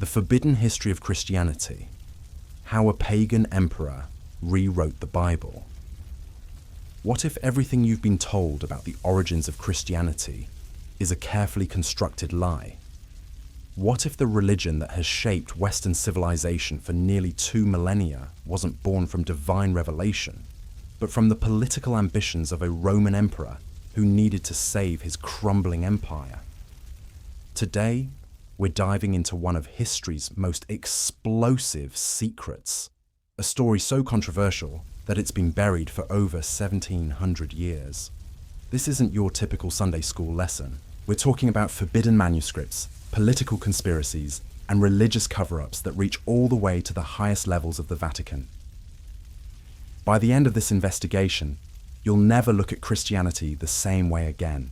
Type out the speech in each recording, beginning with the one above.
The Forbidden History of Christianity: How a Pagan Emperor Rewrote the Bible. What if everything you've been told about the origins of Christianity is a carefully constructed lie? What if the religion that has shaped Western civilization for nearly 2 millennia wasn't born from divine revelation, but from the political ambitions of a Roman emperor who needed to save his crumbling empire? Today, we're diving into one of history's most explosive secrets, a story so controversial that it's been buried for over 1,700 years. This isn't your typical Sunday school lesson. We're talking about forbidden manuscripts, political conspiracies, and religious cover-ups that reach all the way to the highest levels of the Vatican. By the end of this investigation, you'll never look at Christianity the same way again.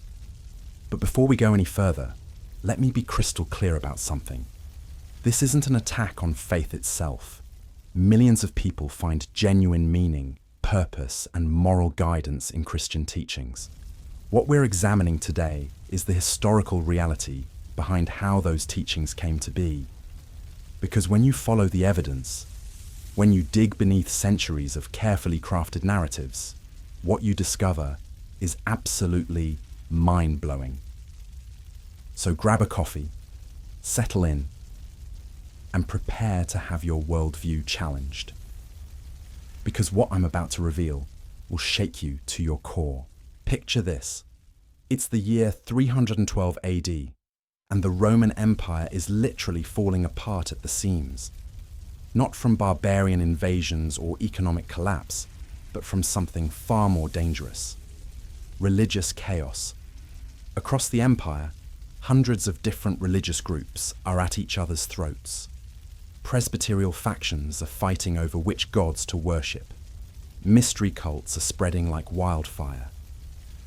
But before we go any further, let me be crystal clear about something. This isn't an attack on faith itself. Millions of people find genuine meaning, purpose, and moral guidance in Christian teachings. What we're examining today is the historical reality behind how those teachings came to be. Because when you follow the evidence, when you dig beneath centuries of carefully crafted narratives, what you discover is absolutely mind-blowing. So grab a coffee, settle in, and prepare to have your worldview challenged. Because what I'm about to reveal will shake you to your core. Picture this. It's the year 312 AD, and the Roman Empire is literally falling apart at the seams. Not from barbarian invasions or economic collapse, but from something far more dangerous: religious chaos. Across the empire, hundreds of different religious groups are at each other's throats. Presbyterial factions are fighting over which gods to worship. Mystery cults are spreading like wildfire.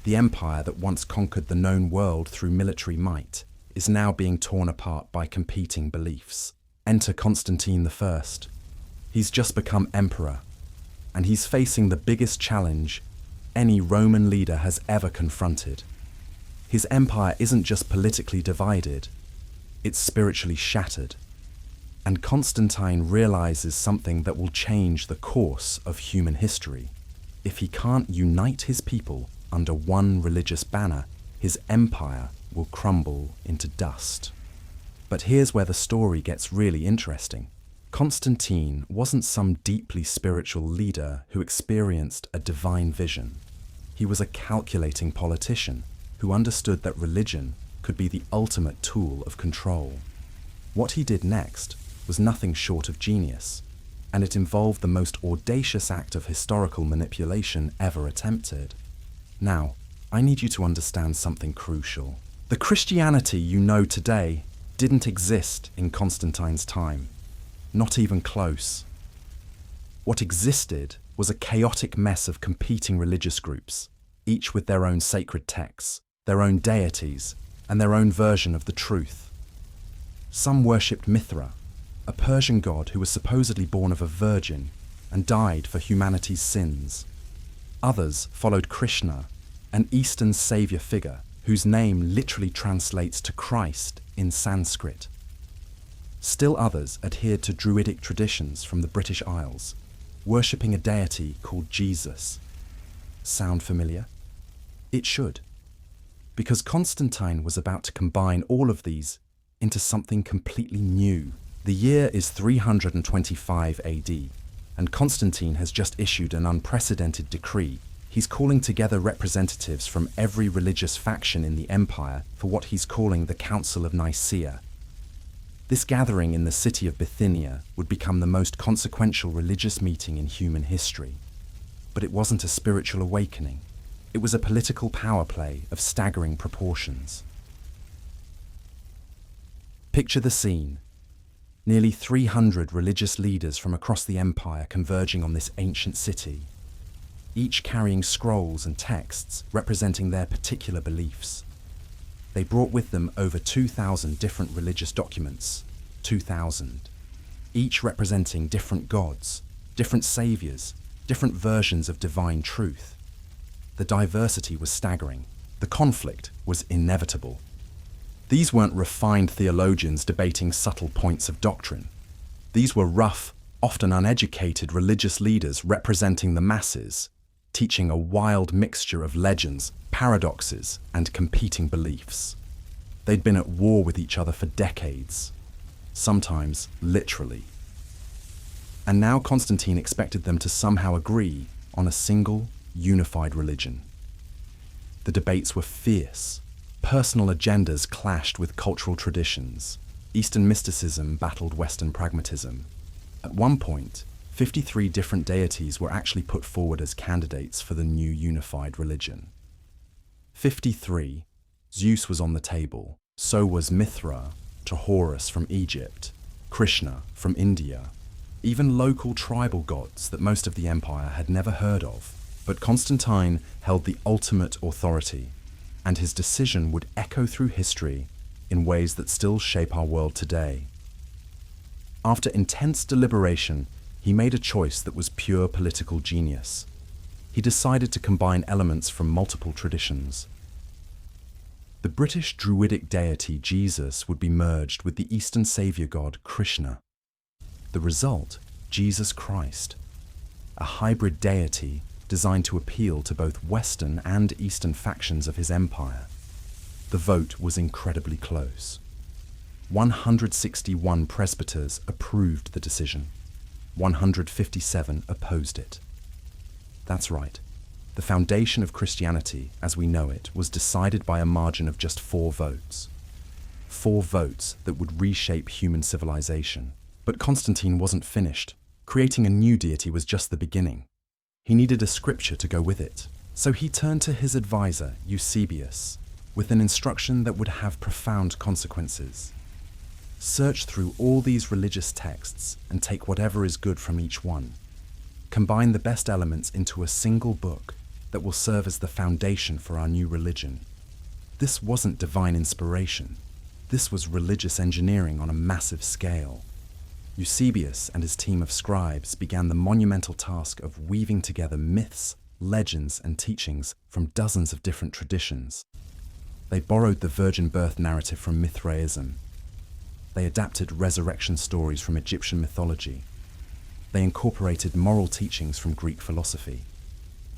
The empire that once conquered the known world through military might is now being torn apart by competing beliefs. Enter Constantine the First. He's just become emperor, and he's facing the biggest challenge any Roman leader has ever confronted. His empire isn't just politically divided, it's spiritually shattered. And Constantine realizes something that will change the course of human history. If he can't unite his people under one religious banner, his empire will crumble into dust. But here's where the story gets really interesting. Constantine wasn't some deeply spiritual leader who experienced a divine vision. He was a calculating politician who understood that religion could be the ultimate tool of control. What he did next was nothing short of genius, and it involved the most audacious act of historical manipulation ever attempted. Now, I need you to understand something crucial. The Christianity you know today didn't exist in Constantine's time, not even close. What existed was a chaotic mess of competing religious groups, each with their own sacred texts, their own deities, and their own version of the truth. Some worshipped Mithra, a Persian god who was supposedly born of a virgin and died for humanity's sins. Others followed Krishna, an Eastern savior figure whose name literally translates to Christ in Sanskrit. Still others adhered to Druidic traditions from the British Isles, worshipping a deity called Jesus. Sound familiar? It should. Because Constantine was about to combine all of these into something completely new. The year is 325 AD, and Constantine has just issued an unprecedented decree. He's calling together representatives from every religious faction in the empire for what he's calling the Council of Nicaea. This gathering in the city of Bithynia would become the most consequential religious meeting in human history. But it wasn't a spiritual awakening. It was a political power play of staggering proportions. Picture the scene. Nearly 300 religious leaders from across the empire converging on this ancient city, each carrying scrolls and texts representing their particular beliefs. They brought with them over 2,000 different religious documents, 2,000, each representing different gods, different saviors, different versions of divine truth. The diversity was staggering. The conflict was inevitable. These weren't refined theologians debating subtle points of doctrine. These were rough, often uneducated religious leaders representing the masses, teaching a wild mixture of legends, paradoxes, and competing beliefs. They'd been at war with each other for decades, sometimes literally. And now Constantine expected them to somehow agree on a single, unified religion. The debates were fierce. Personal agendas clashed with cultural traditions. Eastern mysticism battled Western pragmatism. At one point, 53 different deities were actually put forward as candidates for the new unified religion. 53. Zeus was on the table, so was Mithra, to Horus from Egypt, Krishna from India, even local tribal gods that most of the empire had never heard of. But Constantine held the ultimate authority, and his decision would echo through history in ways that still shape our world today. After intense deliberation, he made a choice that was pure political genius. He decided to combine elements from multiple traditions. The British Druidic deity Jesus would be merged with the Eastern savior god Krishna. The result, Jesus Christ, a hybrid deity designed to appeal to both Western and Eastern factions of his empire. The vote was incredibly close. 161 presbyters approved the decision. 157 opposed it. That's right. The foundation of Christianity, as we know it, was decided by a margin of just 4 votes. 4 votes that would reshape human civilization. But Constantine wasn't finished. Creating a new deity was just the beginning. He needed a scripture to go with it. So he turned to his advisor, Eusebius, with an instruction that would have profound consequences. Search through all these religious texts and take whatever is good from each one. Combine the best elements into a single book that will serve as the foundation for our new religion. This wasn't divine inspiration. This was religious engineering on a massive scale. Eusebius and his team of scribes began the monumental task of weaving together myths, legends, and teachings from dozens of different traditions. They borrowed the virgin birth narrative from Mithraism. They adapted resurrection stories from Egyptian mythology. They incorporated moral teachings from Greek philosophy.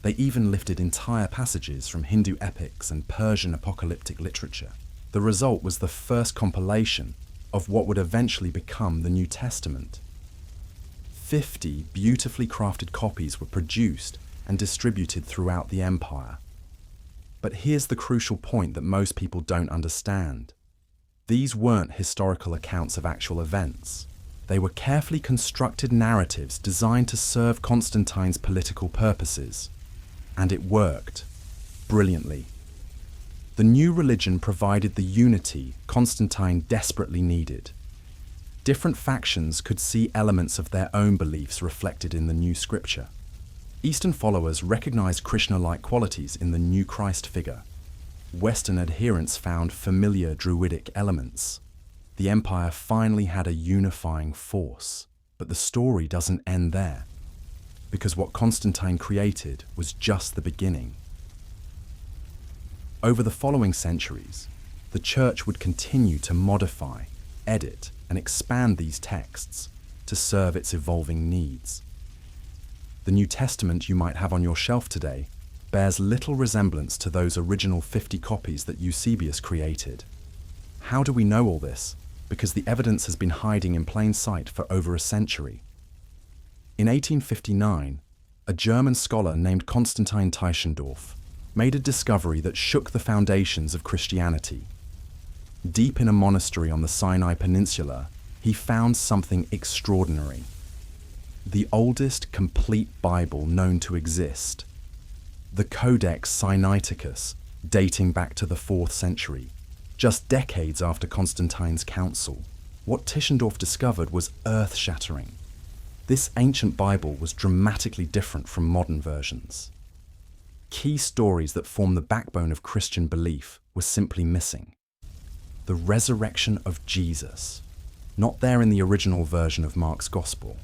They even lifted entire passages from Hindu epics and Persian apocalyptic literature. The result was the first compilation of what would eventually become the New Testament. 50 beautifully crafted copies were produced and distributed throughout the empire. But here's the crucial point that most people don't understand. These weren't historical accounts of actual events. They were carefully constructed narratives designed to serve Constantine's political purposes. And it worked brilliantly. The new religion provided the unity Constantine desperately needed. Different factions could see elements of their own beliefs reflected in the new scripture. Eastern followers recognized Krishna-like qualities in the new Christ figure. Western adherents found familiar Druidic elements. The empire finally had a unifying force. But the story doesn't end there, because what Constantine created was just the beginning. Over the following centuries, the Church would continue to modify, edit, and expand these texts to serve its evolving needs. The New Testament you might have on your shelf today bears little resemblance to those original 50 copies that Eusebius created. How do we know all this? Because the evidence has been hiding in plain sight for over a century. In 1859, a German scholar named Constantine Tischendorf made a discovery that shook the foundations of Christianity. Deep in a monastery on the Sinai Peninsula, he found something extraordinary. The oldest complete Bible known to exist. The Codex Sinaiticus, dating back to the 4th century, just decades after Constantine's council. What Tischendorf discovered was earth-shattering. This ancient Bible was dramatically different from modern versions. Key stories that form the backbone of Christian belief were simply missing. The resurrection of Jesus, not there in the original version of Mark's Gospel.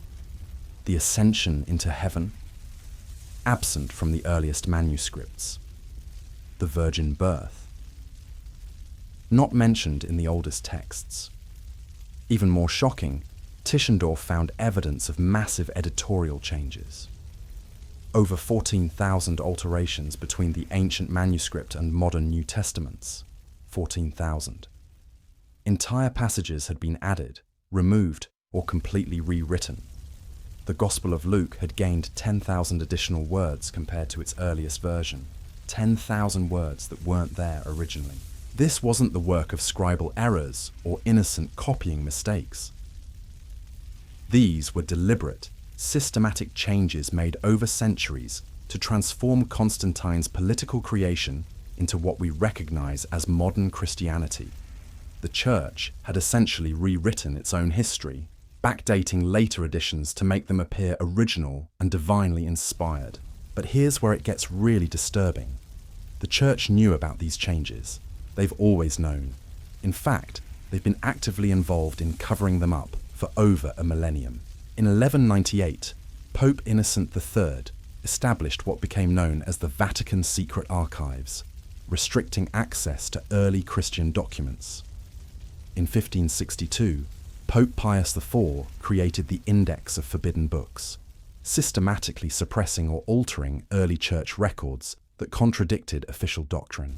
The ascension into heaven, absent from the earliest manuscripts. The virgin birth. not mentioned in the oldest texts. Even more shocking, Tischendorf found evidence of massive editorial changes. Over 14,000 alterations between the ancient manuscript and modern New Testaments. 14,000. Entire passages had been added, removed, or completely rewritten. The Gospel of Luke had gained 10,000 additional words compared to its earliest version. 10,000 words that weren't there originally. This wasn't the work of scribal errors or innocent copying mistakes. These were deliberate, systematic changes made over centuries to transform Constantine's political creation into what we recognize as modern Christianity. The Church had essentially rewritten its own history, backdating later editions to make them appear original and divinely inspired. But here's where it gets really disturbing. The Church knew about these changes. They've always known. In fact, they've been actively involved in covering them up for over a millennium. In 1198, Pope Innocent III established what became known as the Vatican Secret Archives, restricting access to early Christian documents. In 1562, Pope Pius IV created the Index of Forbidden Books, systematically suppressing or altering early church records that contradicted official doctrine.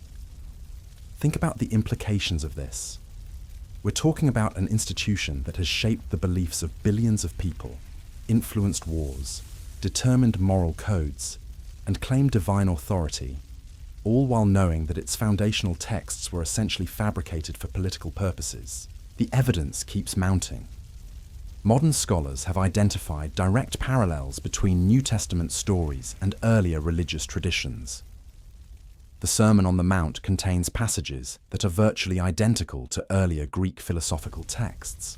Think about the implications of this. We're talking about an institution that has shaped the beliefs of billions of people, influenced wars, determined moral codes, and claimed divine authority, all while knowing that its foundational texts were essentially fabricated for political purposes. The evidence keeps mounting. Modern scholars have identified direct parallels between New Testament stories and earlier religious traditions. The Sermon on the Mount contains passages that are virtually identical to earlier Greek philosophical texts.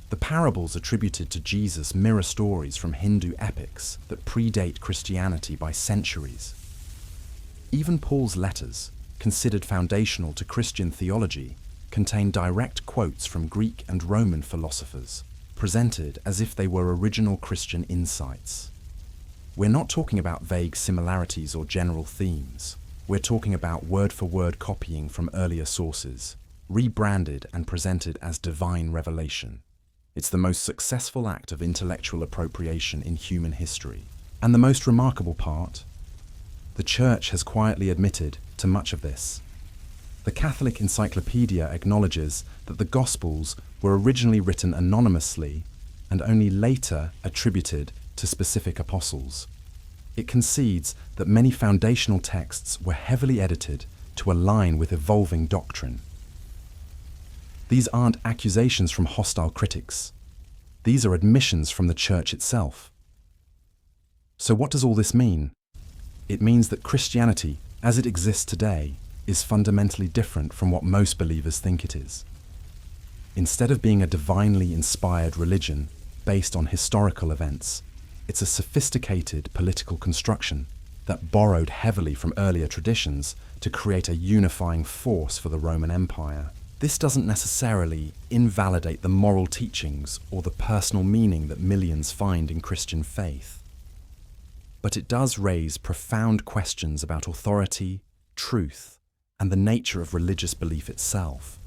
The parables attributed to Jesus mirror stories from Hindu epics that predate Christianity by centuries. Even Paul's letters, considered foundational to Christian theology, contain direct quotes from Greek and Roman philosophers, presented as if they were original Christian insights. We're not talking about vague similarities or general themes. We're talking about word-for-word copying from earlier sources, rebranded and presented as divine revelation. It's the most successful act of intellectual appropriation in human history. And the most remarkable part? The Church has quietly admitted to much of this. The Catholic Encyclopedia acknowledges that the Gospels were originally written anonymously and only later attributed to specific apostles. It concedes that many foundational texts were heavily edited to align with evolving doctrine. These aren't accusations from hostile critics. These are admissions from the Church itself. So what does all this mean? It means that Christianity, as it exists today, is fundamentally different from what most believers think it is. Instead of being a divinely inspired religion based on historical events, it's a sophisticated political construction that borrowed heavily from earlier traditions to create a unifying force for the Roman Empire. This doesn't necessarily invalidate the moral teachings or the personal meaning that millions find in Christian faith. But it does raise profound questions about authority, truth, and the nature of religious belief itself.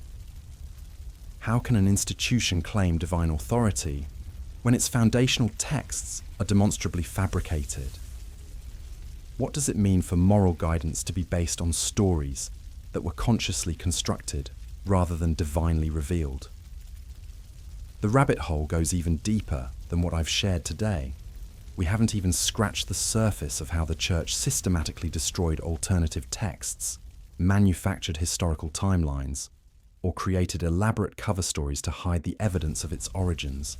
How can an institution claim divine authority when its foundational texts are demonstrably fabricated? What does it mean for moral guidance to be based on stories that were consciously constructed rather than divinely revealed? The rabbit hole goes even deeper than what I've shared today. We haven't even scratched the surface of how the Church systematically destroyed alternative texts, manufactured historical timelines, or created elaborate cover stories to hide the evidence of its origins.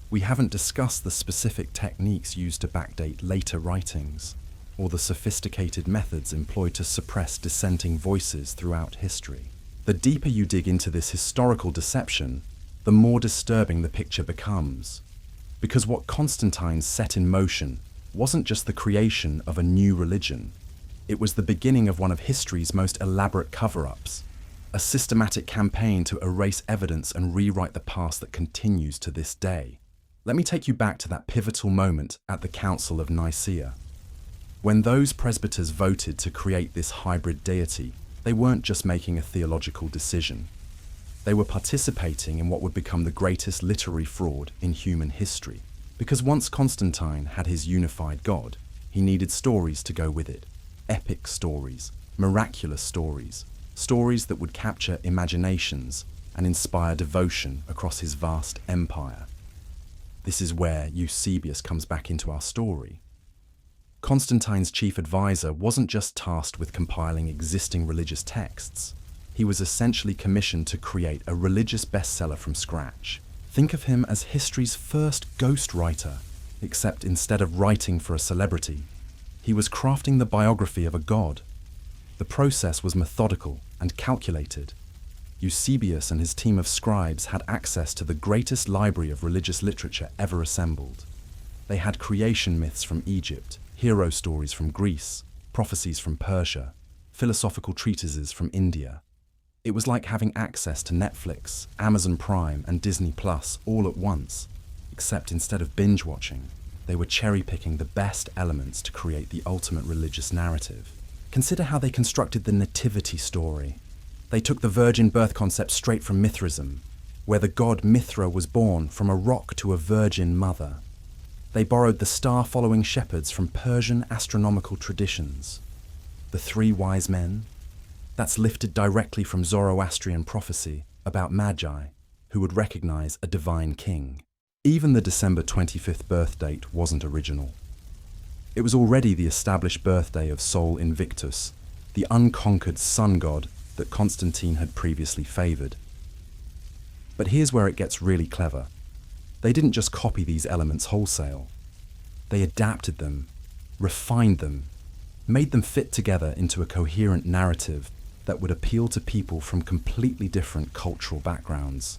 We haven't discussed the specific techniques used to backdate later writings, or the sophisticated methods employed to suppress dissenting voices throughout history. The deeper you dig into this historical deception, the more disturbing the picture becomes. Because what Constantine set in motion wasn't just the creation of a new religion, it was the beginning of one of history's most elaborate cover-ups, a systematic campaign to erase evidence and rewrite the past that continues to this day. Let me take you back to that pivotal moment at the Council of Nicaea. When those presbyters voted to create this hybrid deity, They weren't just making a theological decision. They were participating in what would become the greatest literary fraud in human history. Because once Constantine had his unified God, he needed stories to go with it. Epic stories, miraculous stories, stories that would capture imaginations and inspire devotion across his vast empire. This is where Eusebius comes back into our story. Constantine's chief advisor wasn't just tasked with compiling existing religious texts. He was essentially commissioned to create a religious bestseller from scratch. Think of him as history's first ghostwriter, except instead of writing for a celebrity, he was crafting the biography of a god. The process was methodical and calculated. Eusebius and his team of scribes had access to the greatest library of religious literature ever assembled. They had creation myths from Egypt, hero stories from Greece, prophecies from Persia, philosophical treatises from India. It was like having access to Netflix, Amazon Prime, and Disney Plus all at once, except instead of binge-watching, they were cherry-picking the best elements to create the ultimate religious narrative. Consider how they constructed the nativity story. They took the virgin birth concept straight from Mithraism, where the god Mithra was born from a rock to a virgin mother. They borrowed the star-following shepherds from Persian astronomical traditions. The three wise men, that's lifted directly from Zoroastrian prophecy about magi, who would recognize a divine king. Even the December 25th birth date wasn't original. It was already the established birthday of Sol Invictus, the unconquered sun god that Constantine had previously favored. But here's where it gets really clever. They didn't just copy these elements wholesale. They adapted them, refined them, made them fit together into a coherent narrative that would appeal to people from completely different cultural backgrounds.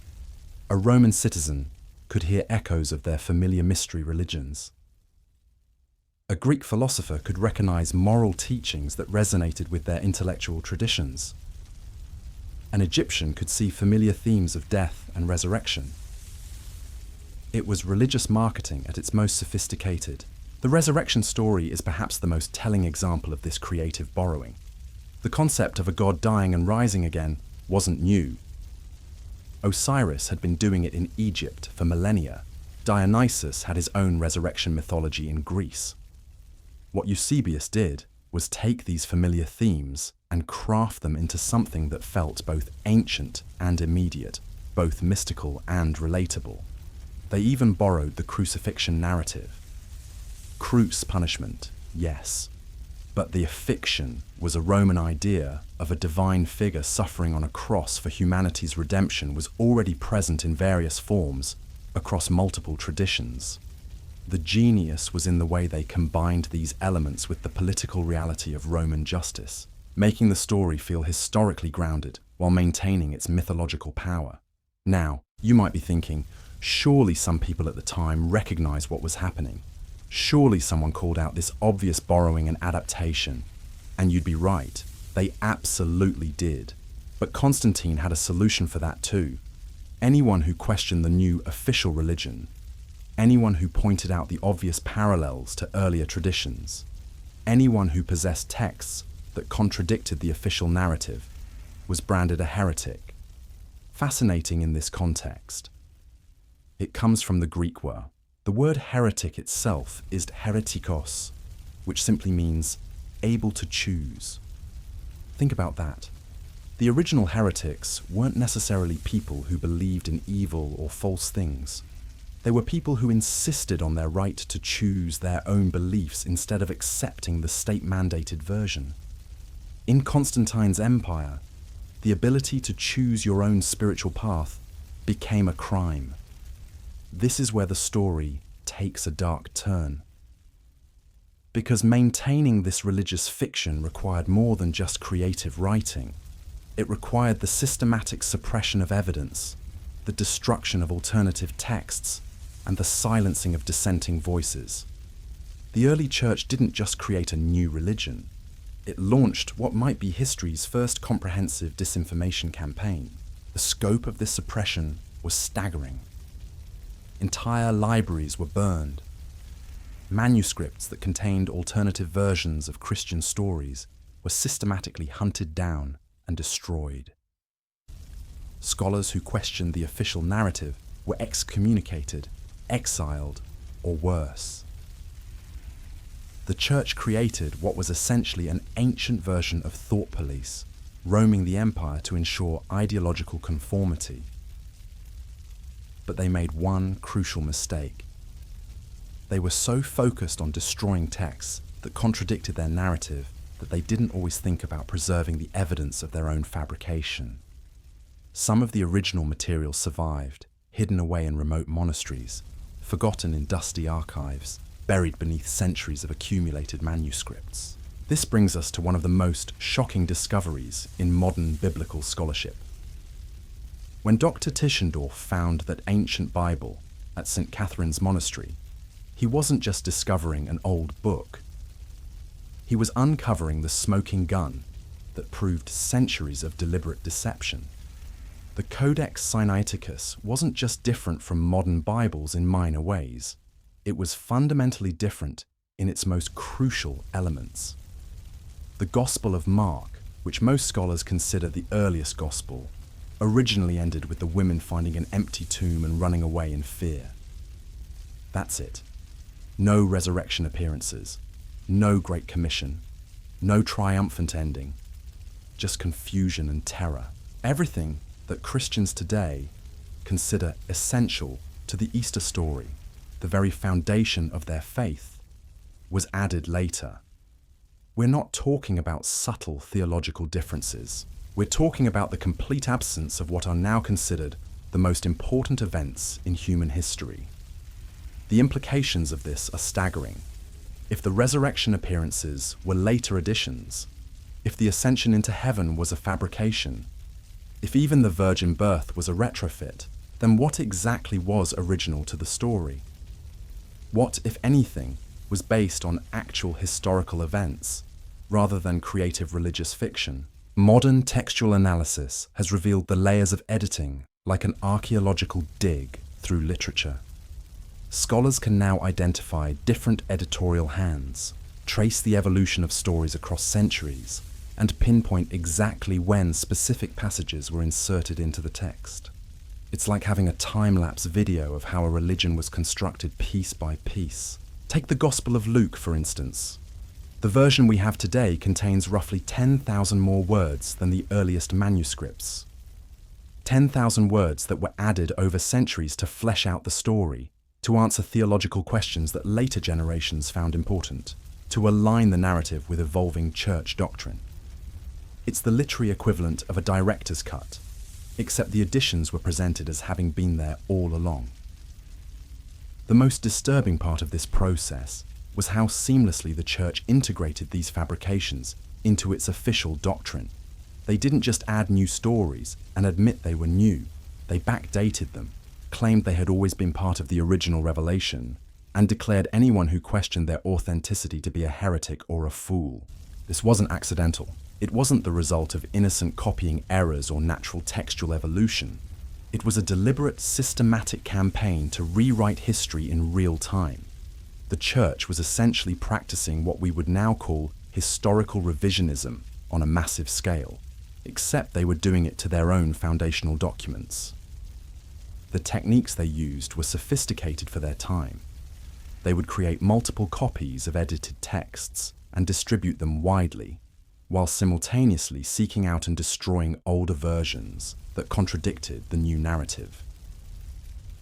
A Roman citizen could hear echoes of their familiar mystery religions. A Greek philosopher could recognize moral teachings that resonated with their intellectual traditions. An Egyptian could see familiar themes of death and resurrection. It was religious marketing at its most sophisticated. The resurrection story is perhaps the most telling example of this creative borrowing. The concept of a god dying and rising again wasn't new. Osiris had been doing it in Egypt for millennia. Dionysus had his own resurrection mythology in Greece. What Eusebius did was take these familiar themes and craft them into something that felt both ancient and immediate, both mystical and relatable. They even borrowed the crucifixion narrative. Cruce punishment, yes. But the affixion was a Roman idea of a divine figure suffering on a cross for humanity's redemption was already present in various forms across multiple traditions. The genius was in the way they combined these elements with the political reality of Roman justice, making the story feel historically grounded while maintaining its mythological power. Now, you might be thinking, surely some people at the time recognized what was happening. Surely someone called out this obvious borrowing and adaptation. And you'd be right, they absolutely did. But Constantine had a solution for that too. Anyone who questioned the new official religion, anyone who pointed out the obvious parallels to earlier traditions, anyone who possessed texts that contradicted the official narrative, was branded a heretic. Fascinating in this context. It comes from the Greek word. The word heretic itself is heretikos, which simply means able to choose. Think about that. The original heretics weren't necessarily people who believed in evil or false things. They were people who insisted on their right to choose their own beliefs instead of accepting the state-mandated version. In Constantine's empire, the ability to choose your own spiritual path became a crime. This is where the story takes a dark turn. Because maintaining this religious fiction required more than just creative writing. It required the systematic suppression of evidence, the destruction of alternative texts, and the silencing of dissenting voices. The early church didn't just create a new religion. It launched what might be history's first comprehensive disinformation campaign. The scope of this suppression was staggering. Entire libraries were burned. Manuscripts that contained alternative versions of Christian stories were systematically hunted down and destroyed. Scholars who questioned the official narrative were excommunicated, exiled, or worse. The church created what was essentially an ancient version of thought police, roaming the empire to ensure ideological conformity. But they made one crucial mistake. They were so focused on destroying texts that contradicted their narrative that they didn't always think about preserving the evidence of their own fabrication. Some of the original material survived, hidden away in remote monasteries, forgotten in dusty archives, buried beneath centuries of accumulated manuscripts. This brings us to one of the most shocking discoveries in modern biblical scholarship. When Dr. Tischendorf found that ancient Bible at St. Catherine's Monastery, he wasn't just discovering an old book. He was uncovering the smoking gun that proved centuries of deliberate deception. The Codex Sinaiticus wasn't just different from modern Bibles in minor ways. It was fundamentally different in its most crucial elements. The Gospel of Mark, which most scholars consider the earliest gospel, originally ended with the women finding an empty tomb and running away in fear. That's it. No resurrection appearances, no Great Commission, no triumphant ending, just confusion and terror. Everything that Christians today consider essential to the Easter story, the very foundation of their faith, was added later. We're not talking about subtle theological differences. We're talking about the complete absence of what are now considered the most important events in human history. The implications of this are staggering. If the resurrection appearances were later additions, if the ascension into heaven was a fabrication, if even the virgin birth was a retrofit, then what exactly was original to the story? What, if anything, was based on actual historical events, rather than creative religious fiction? Modern textual analysis has revealed the layers of editing like an archaeological dig through literature. Scholars can now identify different editorial hands, trace the evolution of stories across centuries, and pinpoint exactly when specific passages were inserted into the text. It's like having a time-lapse video of how a religion was constructed piece by piece. Take the Gospel of Luke, for instance. The version we have today contains roughly 10,000 more words than the earliest manuscripts. 10,000 words that were added over centuries to flesh out the story, to answer theological questions that later generations found important, to align the narrative with evolving church doctrine. It's the literary equivalent of a director's cut, except the additions were presented as having been there all along. The most disturbing part of this process was how seamlessly the church integrated these fabrications into its official doctrine. They didn't just add new stories and admit they were new, they backdated them, claimed they had always been part of the original revelation, and declared anyone who questioned their authenticity to be a heretic or a fool. This wasn't accidental. It wasn't the result of innocent copying errors or natural textual evolution. It was a deliberate, systematic campaign to rewrite history in real time. The church was essentially practicing what we would now call historical revisionism on a massive scale, except they were doing it to their own foundational documents. The techniques they used were sophisticated for their time. They would create multiple copies of edited texts and distribute them widely, while simultaneously seeking out and destroying older versions that contradicted the new narrative.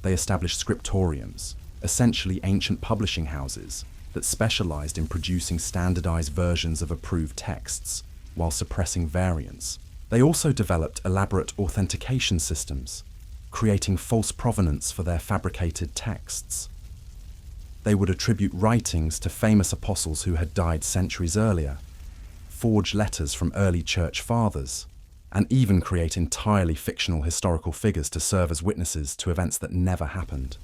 They established scriptoriums, essentially ancient publishing houses that specialized in producing standardized versions of approved texts while suppressing variants. They also developed elaborate authentication systems, creating false provenance for their fabricated texts. They would attribute writings to famous apostles who had died centuries earlier, forge letters from early church fathers, and even create entirely fictional historical figures to serve as witnesses to events that never happened.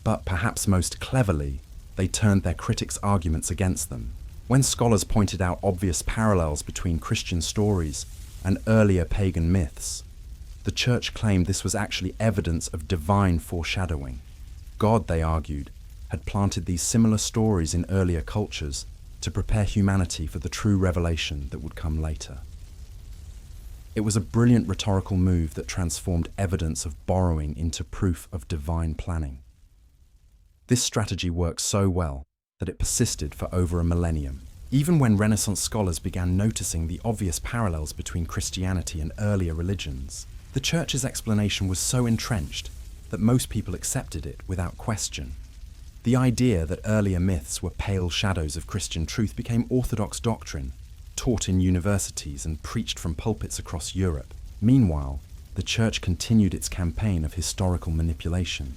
But perhaps most cleverly, they turned their critics' arguments against them. When scholars pointed out obvious parallels between Christian stories and earlier pagan myths, the church claimed this was actually evidence of divine foreshadowing. God, they argued, had planted these similar stories in earlier cultures to prepare humanity for the true revelation that would come later. It was a brilliant rhetorical move that transformed evidence of borrowing into proof of divine planning. This strategy worked so well that it persisted for over a millennium. Even when Renaissance scholars began noticing the obvious parallels between Christianity and earlier religions, the Church's explanation was so entrenched that most people accepted it without question. The idea that earlier myths were pale shadows of Christian truth became orthodox doctrine, taught in universities and preached from pulpits across Europe. Meanwhile, the Church continued its campaign of historical manipulation.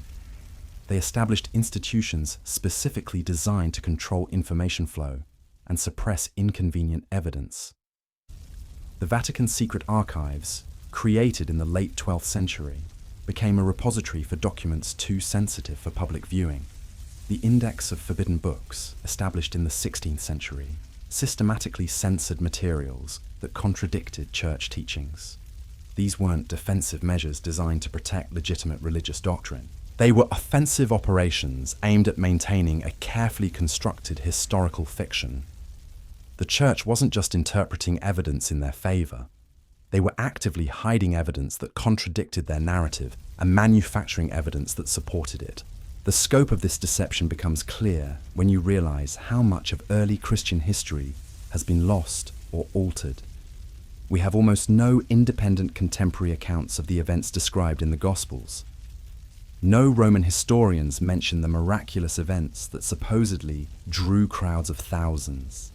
They established institutions specifically designed to control information flow and suppress inconvenient evidence. The Vatican's secret archives, created in the late 12th century, became a repository for documents too sensitive for public viewing. The Index of Forbidden Books, established in the 16th century, systematically censored materials that contradicted church teachings. These weren't defensive measures designed to protect legitimate religious doctrine. They were offensive operations aimed at maintaining a carefully constructed historical fiction. The Church wasn't just interpreting evidence in their favor. They were actively hiding evidence that contradicted their narrative and manufacturing evidence that supported it. The scope of this deception becomes clear when you realize how much of early Christian history has been lost or altered. We have almost no independent contemporary accounts of the events described in the Gospels. No Roman historians mention the miraculous events that supposedly drew crowds of thousands.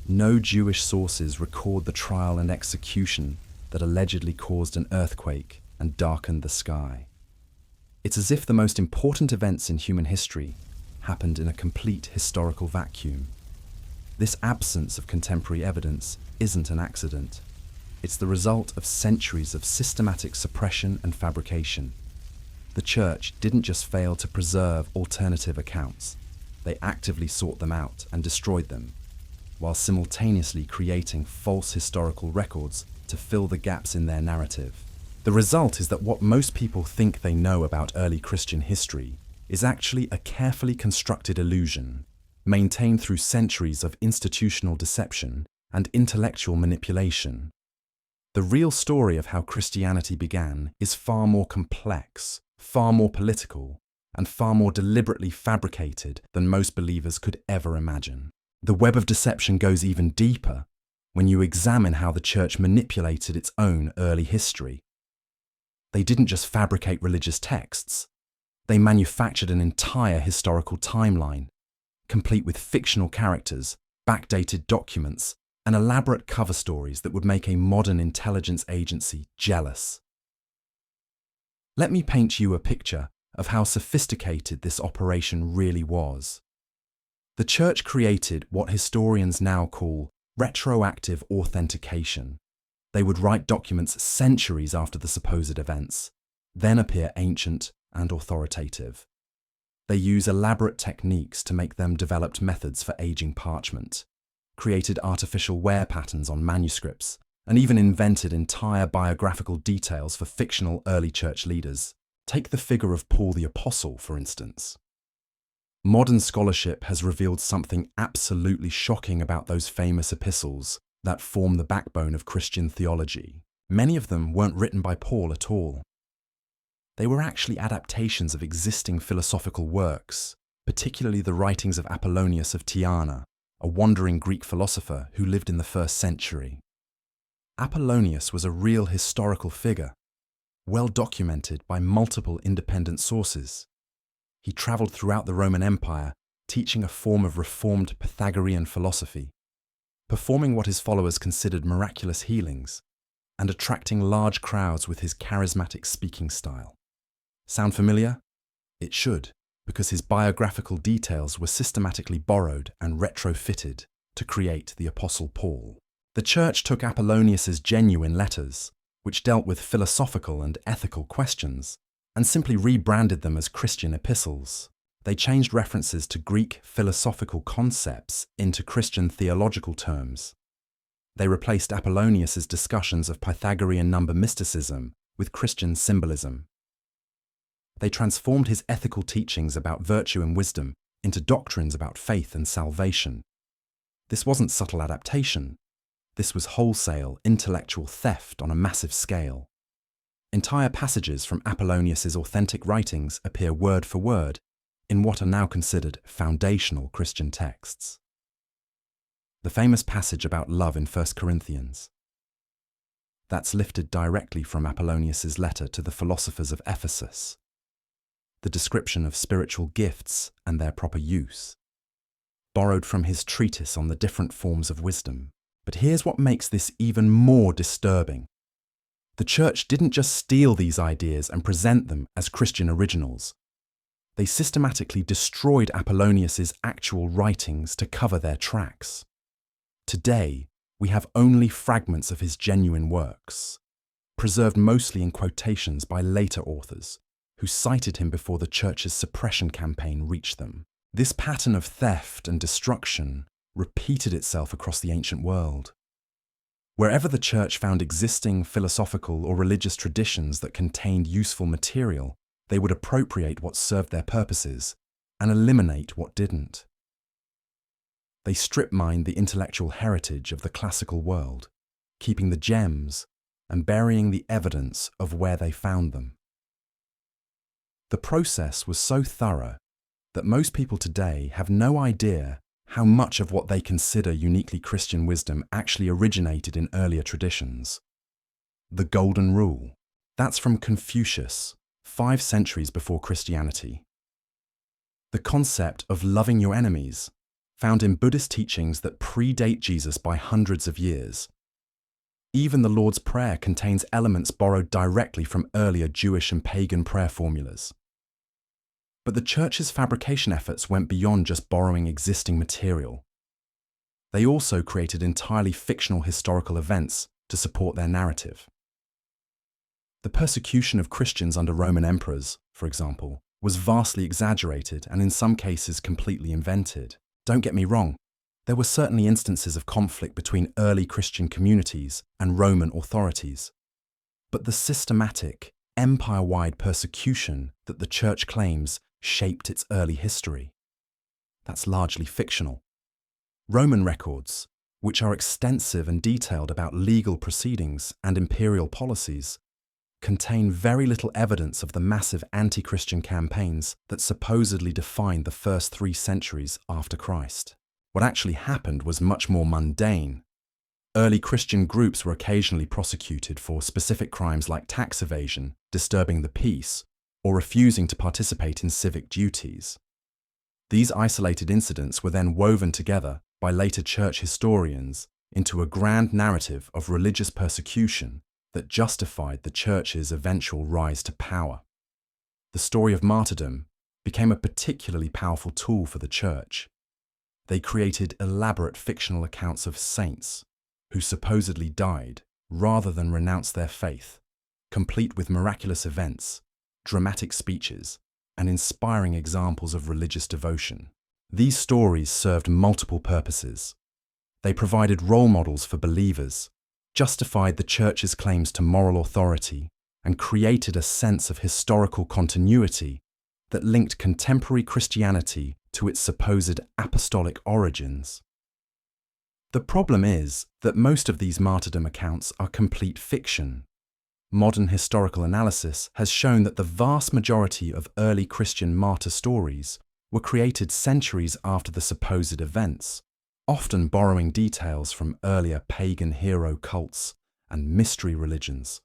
No Jewish sources record the trial and execution that allegedly caused an earthquake and darkened the sky. It's as if the most important events in human history happened in a complete historical vacuum. This absence of contemporary evidence isn't an accident. It's the result of centuries of systematic suppression and fabrication. The Church didn't just fail to preserve alternative accounts, they actively sought them out and destroyed them, while simultaneously creating false historical records to fill the gaps in their narrative. The result is that what most people think they know about early Christian history is actually a carefully constructed illusion, maintained through centuries of institutional deception and intellectual manipulation. The real story of how Christianity began is far more complex, far more political, and far more deliberately fabricated than most believers could ever imagine. The web of deception goes even deeper when you examine how the Church manipulated its own early history. They didn't just fabricate religious texts, they manufactured an entire historical timeline, complete with fictional characters, backdated documents, and elaborate cover stories that would make a modern intelligence agency jealous. Let me paint you a picture of how sophisticated this operation really was. The Church created what historians now call retroactive authentication. They would write documents centuries after the supposed events, then appear ancient and authoritative. They use elaborate techniques to make them developed methods for aging parchment, created artificial wear patterns on manuscripts, and even invented entire biographical details for fictional early church leaders. Take the figure of Paul the Apostle, for instance. Modern scholarship has revealed something absolutely shocking about those famous epistles that form the backbone of Christian theology. Many of them weren't written by Paul at all. They were actually adaptations of existing philosophical works, particularly the writings of Apollonius of Tyana, a wandering Greek philosopher who lived in the 1st century. Apollonius was a real historical figure, well documented by multiple independent sources. He travelled throughout the Roman Empire, teaching a form of reformed Pythagorean philosophy, performing what his followers considered miraculous healings, and attracting large crowds with his charismatic speaking style. Sound familiar? It should, because his biographical details were systematically borrowed and retrofitted to create the Apostle Paul. The Church took Apollonius's genuine letters, which dealt with philosophical and ethical questions, and simply rebranded them as Christian epistles. They changed references to Greek philosophical concepts into Christian theological terms. They replaced Apollonius's discussions of Pythagorean number mysticism with Christian symbolism. They transformed his ethical teachings about virtue and wisdom into doctrines about faith and salvation. This wasn't subtle adaptation. This was wholesale intellectual theft on a massive scale. Entire passages from Apollonius's authentic writings appear word for word in what are now considered foundational Christian texts. The famous passage about love in 1 Corinthians. That's lifted directly from Apollonius's letter to the philosophers of Ephesus. The description of spiritual gifts and their proper use, borrowed from his treatise on the different forms of wisdom. But here's what makes this even more disturbing. The church didn't just steal these ideas and present them as Christian originals. They systematically destroyed Apollonius's actual writings to cover their tracks. Today, we have only fragments of his genuine works, preserved mostly in quotations by later authors, who cited him before the church's suppression campaign reached them. This pattern of theft and destruction repeated itself across the ancient world. Wherever the church found existing philosophical or religious traditions that contained useful material, they would appropriate what served their purposes and eliminate what didn't. They strip-mined the intellectual heritage of the classical world, keeping the gems and burying the evidence of where they found them. The process was so thorough that most people today have no idea how much of what they consider uniquely Christian wisdom actually originated in earlier traditions. The Golden Rule. That's from Confucius, 5 centuries before Christianity. The concept of loving your enemies, found in Buddhist teachings that predate Jesus by hundreds of years. Even the Lord's Prayer contains elements borrowed directly from earlier Jewish and pagan prayer formulas. But the church's fabrication efforts went beyond just borrowing existing material. They also created entirely fictional historical events to support their narrative. The persecution of Christians under Roman emperors, for example, was vastly exaggerated and in some cases completely invented. Don't get me wrong, there were certainly instances of conflict between early Christian communities and Roman authorities. But the systematic, empire-wide persecution that the church claims shaped its early history. That's largely fictional. Roman records, which are extensive and detailed about legal proceedings and imperial policies, contain very little evidence of the massive anti-Christian campaigns that supposedly defined the first 3 centuries after Christ. What actually happened was much more mundane. Early Christian groups were occasionally prosecuted for specific crimes like tax evasion, disturbing the peace, or refusing to participate in civic duties. These isolated incidents were then woven together by later church historians into a grand narrative of religious persecution that justified the church's eventual rise to power. The story of martyrdom became a particularly powerful tool for the church. They created elaborate fictional accounts of saints who supposedly died rather than renounce their faith, complete with miraculous events, dramatic speeches, and inspiring examples of religious devotion. These stories served multiple purposes. They provided role models for believers, justified the church's claims to moral authority, and created a sense of historical continuity that linked contemporary Christianity to its supposed apostolic origins. The problem is that most of these martyrdom accounts are complete fiction. Modern historical analysis has shown that the vast majority of early Christian martyr stories were created centuries after the supposed events, often borrowing details from earlier pagan hero cults and mystery religions.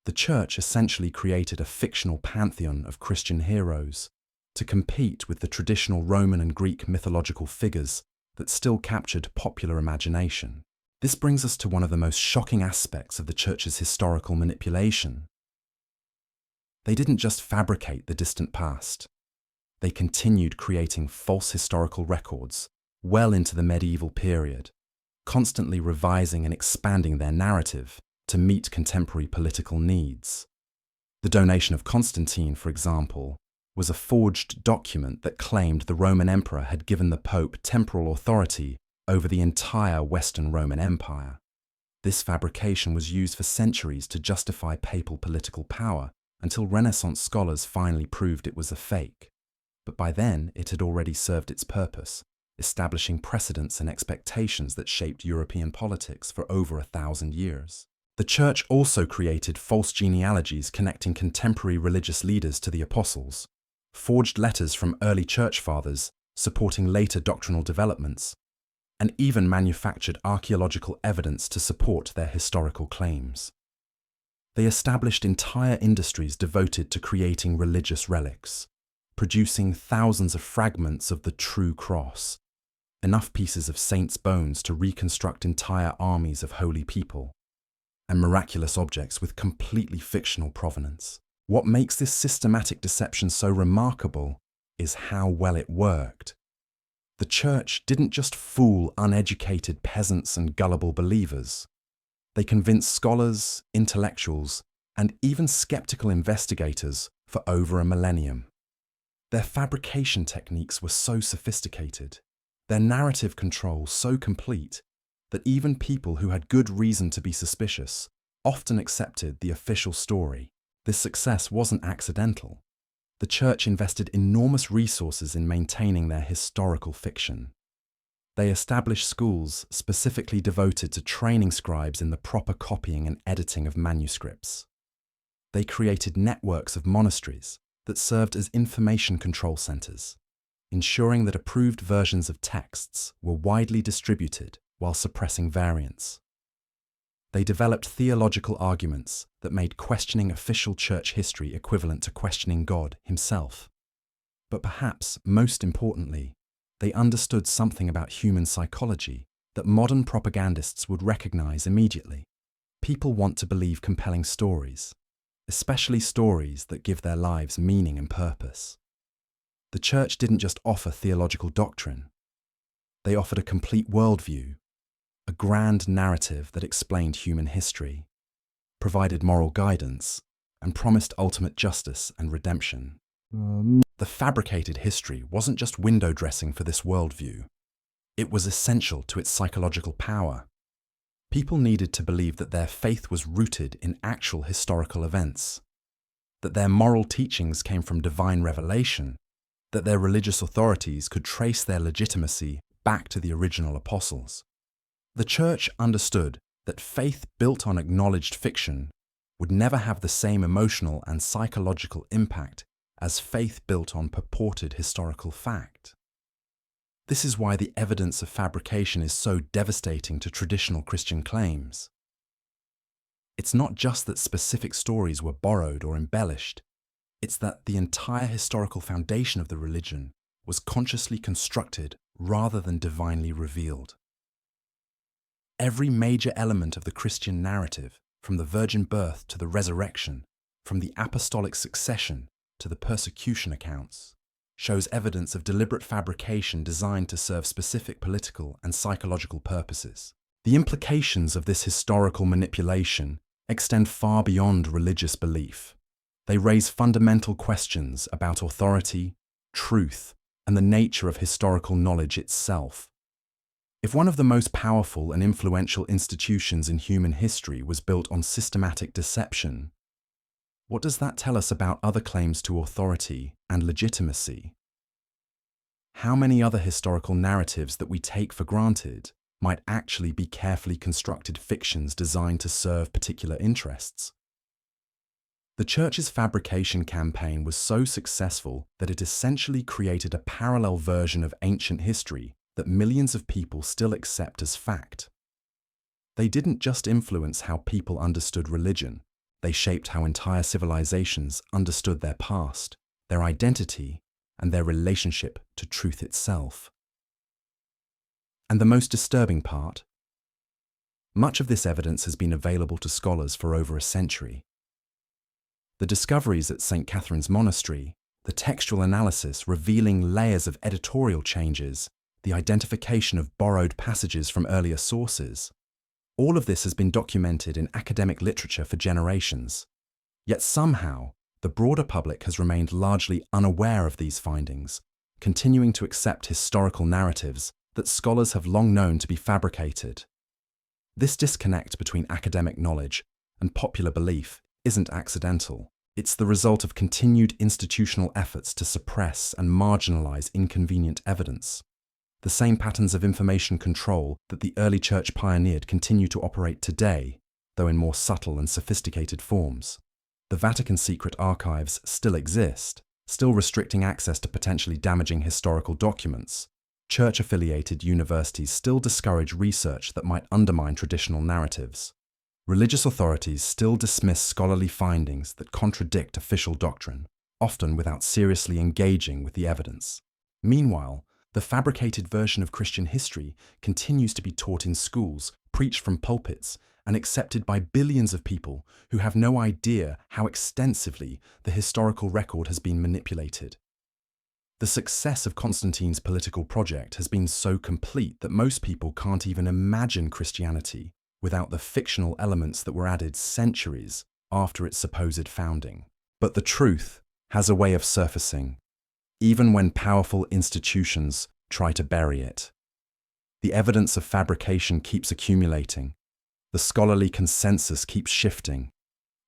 The church essentially created a fictional pantheon of Christian heroes to compete with the traditional Roman and Greek mythological figures that still captured popular imagination. This brings us to one of the most shocking aspects of the church's historical manipulation. They didn't just fabricate the distant past. They continued creating false historical records well into the medieval period, constantly revising and expanding their narrative to meet contemporary political needs. The donation of Constantine, for example, was a forged document that claimed the Roman emperor had given the Pope temporal authority over the entire Western Roman Empire. This fabrication was used for centuries to justify papal political power until Renaissance scholars finally proved it was a fake. But by then, it had already served its purpose, establishing precedents and expectations that shaped European politics for over 1,000 years. The Church also created false genealogies connecting contemporary religious leaders to the apostles, forged letters from early church fathers supporting later doctrinal developments, and even manufactured archaeological evidence to support their historical claims. They established entire industries devoted to creating religious relics, producing thousands of fragments of the true cross, enough pieces of saints' bones to reconstruct entire armies of holy people, and miraculous objects with completely fictional provenance. What makes this systematic deception so remarkable is how well it worked. The Church didn't just fool uneducated peasants and gullible believers. They convinced scholars, intellectuals, and even skeptical investigators for over a millennium. Their fabrication techniques were so sophisticated, their narrative control so complete, that even people who had good reason to be suspicious often accepted the official story. This success wasn't accidental. The Church invested enormous resources in maintaining their historical fiction. They established schools specifically devoted to training scribes in the proper copying and editing of manuscripts. They created networks of monasteries that served as information control centers, ensuring that approved versions of texts were widely distributed while suppressing variants. They developed theological arguments that made questioning official church history equivalent to questioning God himself. But perhaps most importantly, they understood something about human psychology that modern propagandists would recognize immediately. People want to believe compelling stories, especially stories that give their lives meaning and purpose. The Church didn't just offer theological doctrine. They offered a complete worldview, a grand narrative that explained human history, provided moral guidance, and promised ultimate justice and redemption. The fabricated history wasn't just window dressing for this worldview. It was essential to its psychological power. People needed to believe that their faith was rooted in actual historical events, that their moral teachings came from divine revelation, that their religious authorities could trace their legitimacy back to the original apostles. The Church understood that faith built on acknowledged fiction would never have the same emotional and psychological impact as faith built on purported historical fact. This is why the evidence of fabrication is so devastating to traditional Christian claims. It's not just that specific stories were borrowed or embellished, it's that the entire historical foundation of the religion was consciously constructed rather than divinely revealed. Every major element of the Christian narrative, from the virgin birth to the resurrection, from the apostolic succession to the persecution accounts, shows evidence of deliberate fabrication designed to serve specific political and psychological purposes. The implications of this historical manipulation extend far beyond religious belief. They raise fundamental questions about authority, truth, and the nature of historical knowledge itself. If one of the most powerful and influential institutions in human history was built on systematic deception, what does that tell us about other claims to authority and legitimacy? How many other historical narratives that we take for granted might actually be carefully constructed fictions designed to serve particular interests? The Church's fabrication campaign was so successful that it essentially created a parallel version of ancient history that millions of people still accept as fact. They didn't just influence how people understood religion, they shaped how entire civilizations understood their past, their identity, and their relationship to truth itself. And the most disturbing part? Much of this evidence has been available to scholars for over a century. The discoveries at St. Catherine's Monastery, the textual analysis revealing layers of editorial changes, the identification of borrowed passages from earlier sources, all of this has been documented in academic literature for generations. Yet somehow, the broader public has remained largely unaware of these findings, continuing to accept historical narratives that scholars have long known to be fabricated. This disconnect between academic knowledge and popular belief isn't accidental. It's the result of continued institutional efforts to suppress and marginalize inconvenient evidence. The same patterns of information control that the early church pioneered continue to operate today, though in more subtle and sophisticated forms. The Vatican secret archives still exist, still restricting access to potentially damaging historical documents. Church-affiliated universities still discourage research that might undermine traditional narratives. Religious authorities still dismiss scholarly findings that contradict official doctrine, often without seriously engaging with the evidence. Meanwhile, the fabricated version of Christian history continues to be taught in schools, preached from pulpits, and accepted by billions of people who have no idea how extensively the historical record has been manipulated. The success of Constantine's political project has been so complete that most people can't even imagine Christianity without the fictional elements that were added centuries after its supposed founding. But the truth has a way of surfacing, even when powerful institutions try to bury it. The evidence of fabrication keeps accumulating, the scholarly consensus keeps shifting,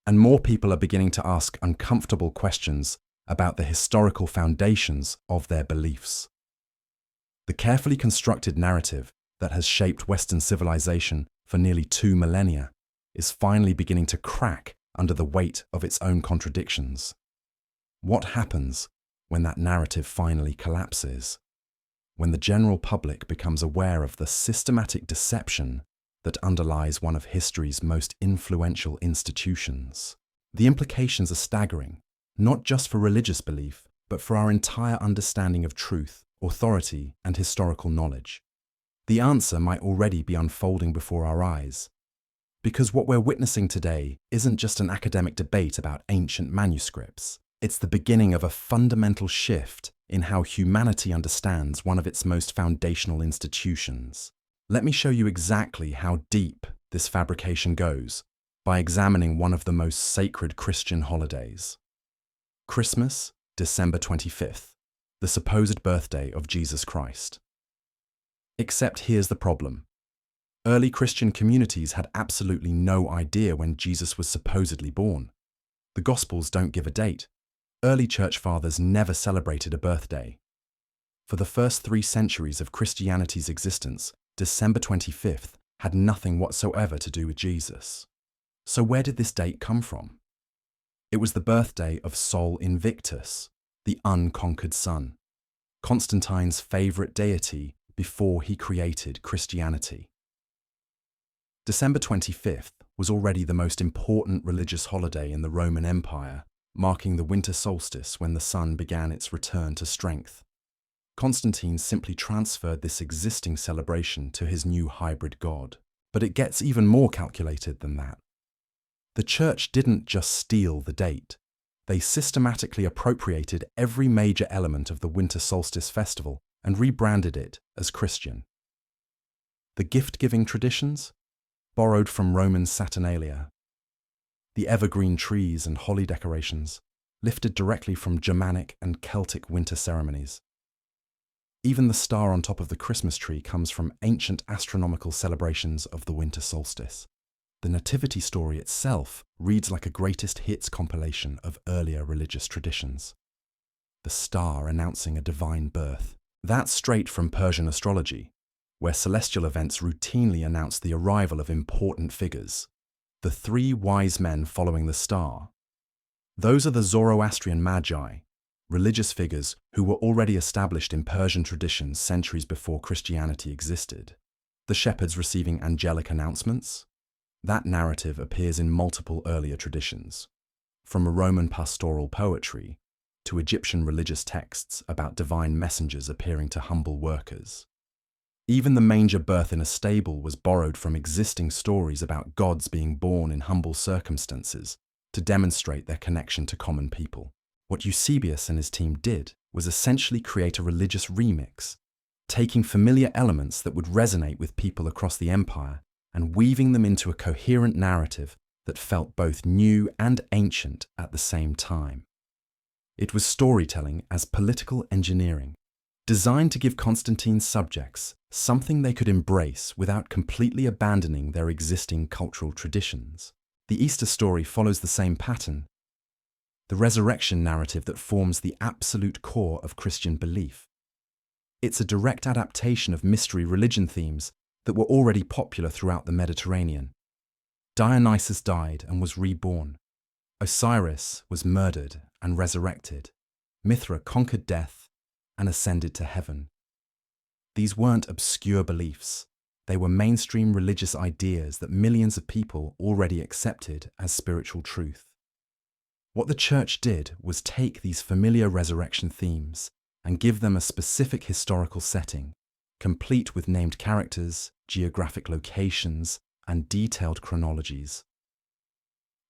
and more people are beginning to ask uncomfortable questions about the historical foundations of their beliefs. The carefully constructed narrative that has shaped Western civilization for nearly 2 millennia is finally beginning to crack under the weight of its own contradictions. What happens when that narrative finally collapses? When the general public becomes aware of the systematic deception that underlies one of history's most influential institutions? The implications are staggering, not just for religious belief, but for our entire understanding of truth, authority, and historical knowledge. The answer might already be unfolding before our eyes, because what we're witnessing today isn't just an academic debate about ancient manuscripts. It's the beginning of a fundamental shift in how humanity understands one of its most foundational institutions. Let me show you exactly how deep this fabrication goes by examining one of the most sacred Christian holidays. Christmas, December 25th, the supposed birthday of Jesus Christ. Except here's the problem. Early Christian communities had absolutely no idea when Jesus was supposedly born. The Gospels don't give a date. Early church fathers never celebrated a birthday. For the first 3 centuries of Christianity's existence, December 25th had nothing whatsoever to do with Jesus. So where did this date come from? It was the birthday of Sol Invictus, the unconquered sun, Constantine's favorite deity before he created Christianity. December 25th was already the most important religious holiday in the Roman Empire, marking the winter solstice when the sun began its return to strength. Constantine simply transferred this existing celebration to his new hybrid god. But it gets even more calculated than that. The church didn't just steal the date. They systematically appropriated every major element of the winter solstice festival and rebranded it as Christian. The gift-giving traditions? Borrowed from Roman Saturnalia. The evergreen trees and holly decorations, lifted directly from Germanic and Celtic winter ceremonies. Even the star on top of the Christmas tree comes from ancient astronomical celebrations of the winter solstice. The nativity story itself reads like a greatest hits compilation of earlier religious traditions. The star announcing a divine birth. That's straight from Persian astrology, where celestial events routinely announce the arrival of important figures. The 3 wise men following the star. Those are the Zoroastrian magi, religious figures who were already established in Persian traditions centuries before Christianity existed. The shepherds receiving angelic announcements? That narrative appears in multiple earlier traditions, from Roman pastoral poetry to Egyptian religious texts about divine messengers appearing to humble workers. Even the manger birth in a stable was borrowed from existing stories about gods being born in humble circumstances to demonstrate their connection to common people. What Eusebius and his team did was essentially create a religious remix, taking familiar elements that would resonate with people across the empire and weaving them into a coherent narrative that felt both new and ancient at the same time. It was storytelling as political engineering, designed to give Constantine's subjects something they could embrace without completely abandoning their existing cultural traditions. The Easter story follows the same pattern, the resurrection narrative that forms the absolute core of Christian belief. It's a direct adaptation of mystery religion themes that were already popular throughout the Mediterranean. Dionysus died and was reborn. Osiris was murdered and resurrected. Mithra conquered death and ascended to heaven. These weren't obscure beliefs. They were mainstream religious ideas that millions of people already accepted as spiritual truth. What the church did was take these familiar resurrection themes and give them a specific historical setting, complete with named characters, geographic locations, and detailed chronologies.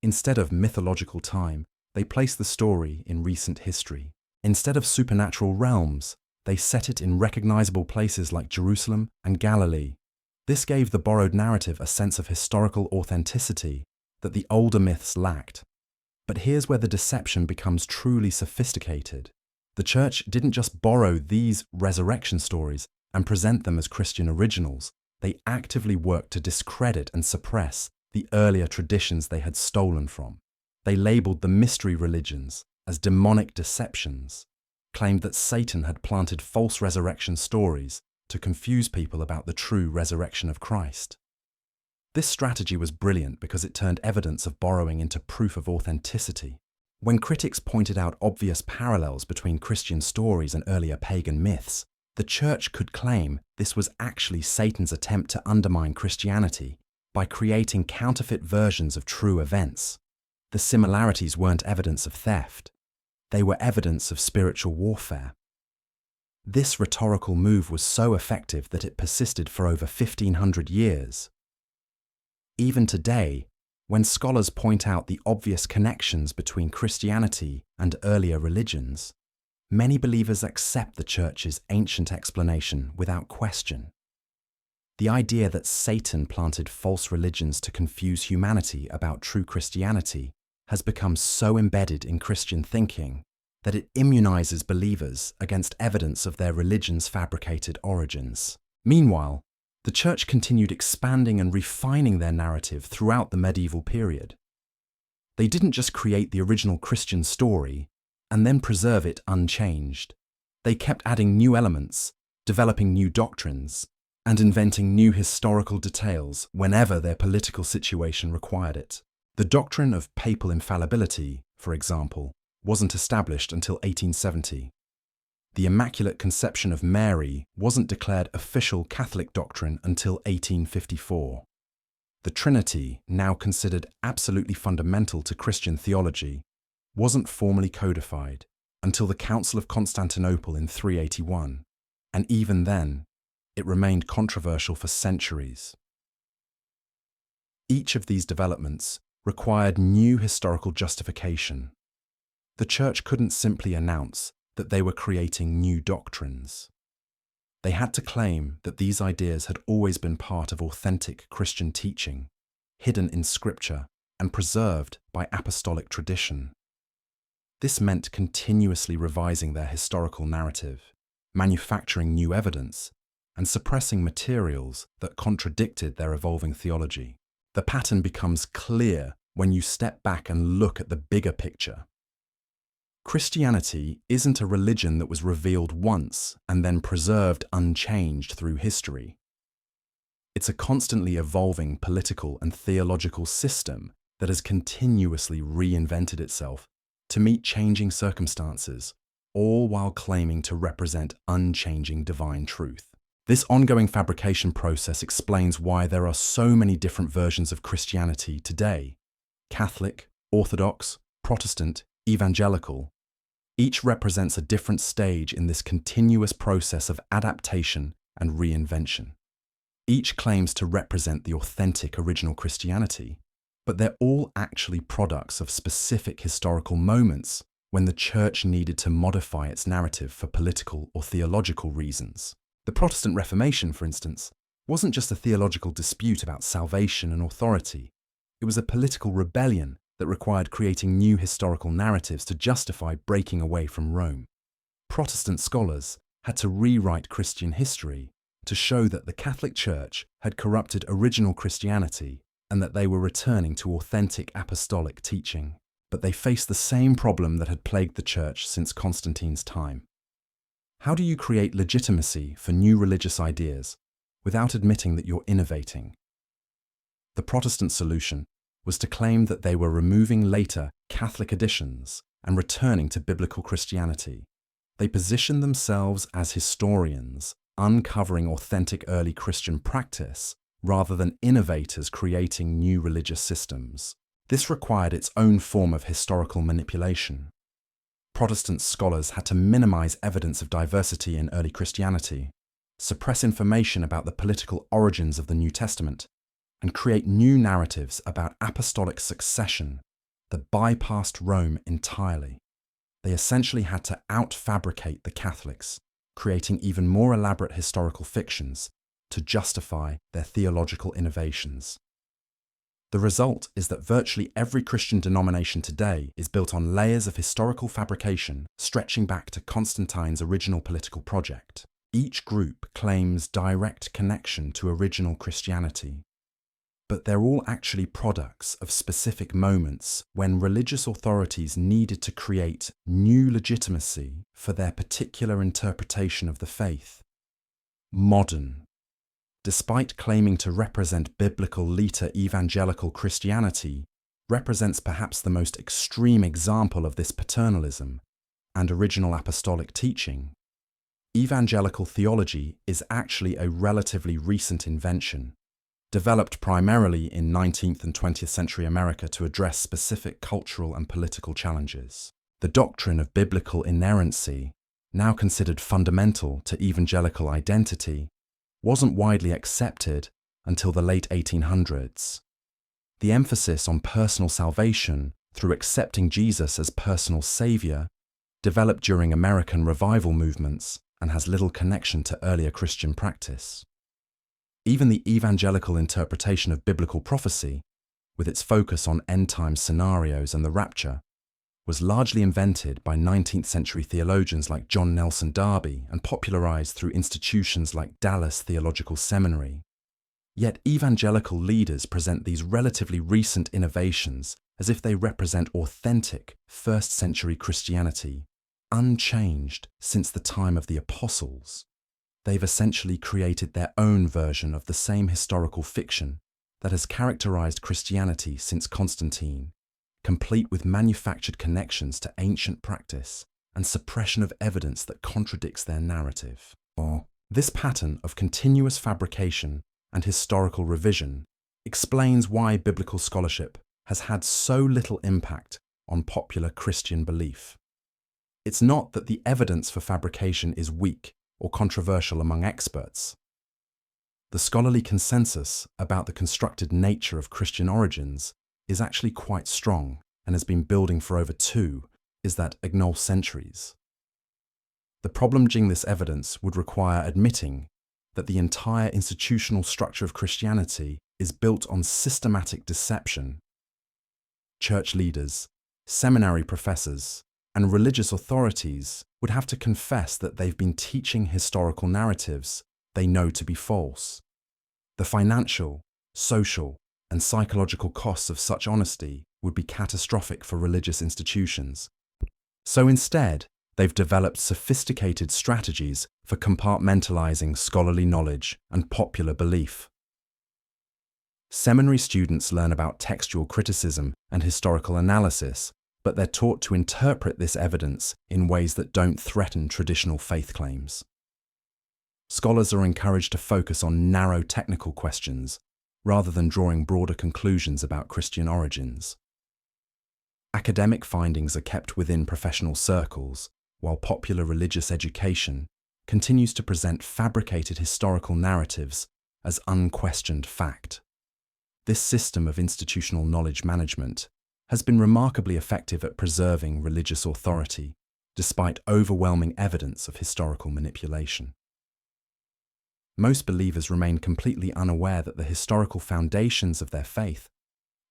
Instead of mythological time, they placed the story in recent history. Instead of supernatural realms, they set it in recognizable places like Jerusalem and Galilee. This gave the borrowed narrative a sense of historical authenticity that the older myths lacked. But here's where the deception becomes truly sophisticated. The church didn't just borrow these resurrection stories and present them as Christian originals. They actively worked to discredit and suppress the earlier traditions they had stolen from. They labeled the mystery religions as demonic deceptions, claimed that Satan had planted false resurrection stories to confuse people about the true resurrection of Christ. This strategy was brilliant because it turned evidence of borrowing into proof of authenticity. When critics pointed out obvious parallels between Christian stories and earlier pagan myths, the church could claim this was actually Satan's attempt to undermine Christianity by creating counterfeit versions of true events. The similarities weren't evidence of theft. They were evidence of spiritual warfare. This rhetorical move was so effective that it persisted for over 1,500 years. Even today, when scholars point out the obvious connections between Christianity and earlier religions, many believers accept the church's ancient explanation without question. The idea that Satan planted false religions to confuse humanity about true Christianity has become so embedded in Christian thinking that it immunizes believers against evidence of their religion's fabricated origins. Meanwhile, the church continued expanding and refining their narrative throughout the medieval period. They didn't just create the original Christian story and then preserve it unchanged. They kept adding new elements, developing new doctrines, and inventing new historical details whenever their political situation required it. The doctrine of papal infallibility, for example, wasn't established until 1870. The Immaculate Conception of Mary wasn't declared official Catholic doctrine until 1854. The Trinity, now considered absolutely fundamental to Christian theology, wasn't formally codified until the Council of Constantinople in 381, and even then, it remained controversial for centuries. Each of these developments required new historical justification. The Church couldn't simply announce that they were creating new doctrines. They had to claim that these ideas had always been part of authentic Christian teaching, hidden in Scripture and preserved by apostolic tradition. This meant continuously revising their historical narrative, manufacturing new evidence, and suppressing materials that contradicted their evolving theology. The pattern becomes clear when you step back and look at the bigger picture. Christianity isn't a religion that was revealed once and then preserved unchanged through history. It's a constantly evolving political and theological system that has continuously reinvented itself to meet changing circumstances, all while claiming to represent unchanging divine truth. This ongoing fabrication process explains why there are so many different versions of Christianity today: Catholic, Orthodox, Protestant, Evangelical. Each represents a different stage in this continuous process of adaptation and reinvention. Each claims to represent the authentic original Christianity, but they're all actually products of specific historical moments when the Church needed to modify its narrative for political or theological reasons. The Protestant Reformation, for instance, wasn't just a theological dispute about salvation and authority. It was a political rebellion that required creating new historical narratives to justify breaking away from Rome. Protestant scholars had to rewrite Christian history to show that the Catholic Church had corrupted original Christianity and that they were returning to authentic apostolic teaching. But they faced the same problem that had plagued the Church since Constantine's time. How do you create legitimacy for new religious ideas without admitting that you're innovating? The Protestant solution was to claim that they were removing later Catholic additions and returning to biblical Christianity. They positioned themselves as historians, uncovering authentic early Christian practice rather than innovators creating new religious systems. This required its own form of historical manipulation. Protestant scholars had to minimize evidence of diversity in early Christianity, suppress information about the political origins of the New Testament, and create new narratives about apostolic succession that bypassed Rome entirely. They essentially had to out-fabricate the Catholics, creating even more elaborate historical fictions to justify their theological innovations. The result is that virtually every Christian denomination today is built on layers of historical fabrication stretching back to Constantine's original political project. Each group claims direct connection to original Christianity, but they're all actually products of specific moments when religious authorities needed to create new legitimacy for their particular interpretation of the faith. Modern. Despite claiming to represent biblical later evangelical Christianity, represents perhaps the most extreme example of this paternalism and original apostolic teaching. Evangelical theology is actually a relatively recent invention, developed primarily in 19th and 20th century America to address specific cultural and political challenges. The doctrine of biblical inerrancy, now considered fundamental to evangelical identity, wasn't widely accepted until the late 1800s. The emphasis on personal salvation through accepting Jesus as personal savior developed during American revival movements and has little connection to earlier Christian practice. Even the evangelical interpretation of biblical prophecy, with its focus on end-time scenarios and the rapture, was largely invented by 19th century theologians like John Nelson Darby and popularized through institutions like Dallas Theological Seminary. Yet evangelical leaders present these relatively recent innovations as if they represent authentic first-century Christianity, unchanged since the time of the apostles. They've essentially created their own version of the same historical fiction that has characterized Christianity since Constantine, complete with manufactured connections to ancient practice and suppression of evidence that contradicts their narrative. This pattern of continuous fabrication and historical revision explains why biblical scholarship has had so little impact on popular Christian belief. It's not that the evidence for fabrication is weak or controversial among experts. The scholarly consensus about the constructed nature of Christian origins is actually quite strong and has been building for over centuries. The probleming this evidence would require admitting that the entire institutional structure of Christianity is built on systematic deception. Church leaders, seminary professors, and religious authorities would have to confess that they've been teaching historical narratives they know to be false. The financial, social, and psychological costs of such honesty would be catastrophic for religious institutions. So instead, they've developed sophisticated strategies for compartmentalizing scholarly knowledge and popular belief. Seminary students learn about textual criticism and historical analysis, but they're taught to interpret this evidence in ways that don't threaten traditional faith claims. Scholars are encouraged to focus on narrow technical questions rather than drawing broader conclusions about Christian origins. Academic findings are kept within professional circles, while popular religious education continues to present fabricated historical narratives as unquestioned fact. This system of institutional knowledge management has been remarkably effective at preserving religious authority, despite overwhelming evidence of historical manipulation. Most believers remain completely unaware that the historical foundations of their faith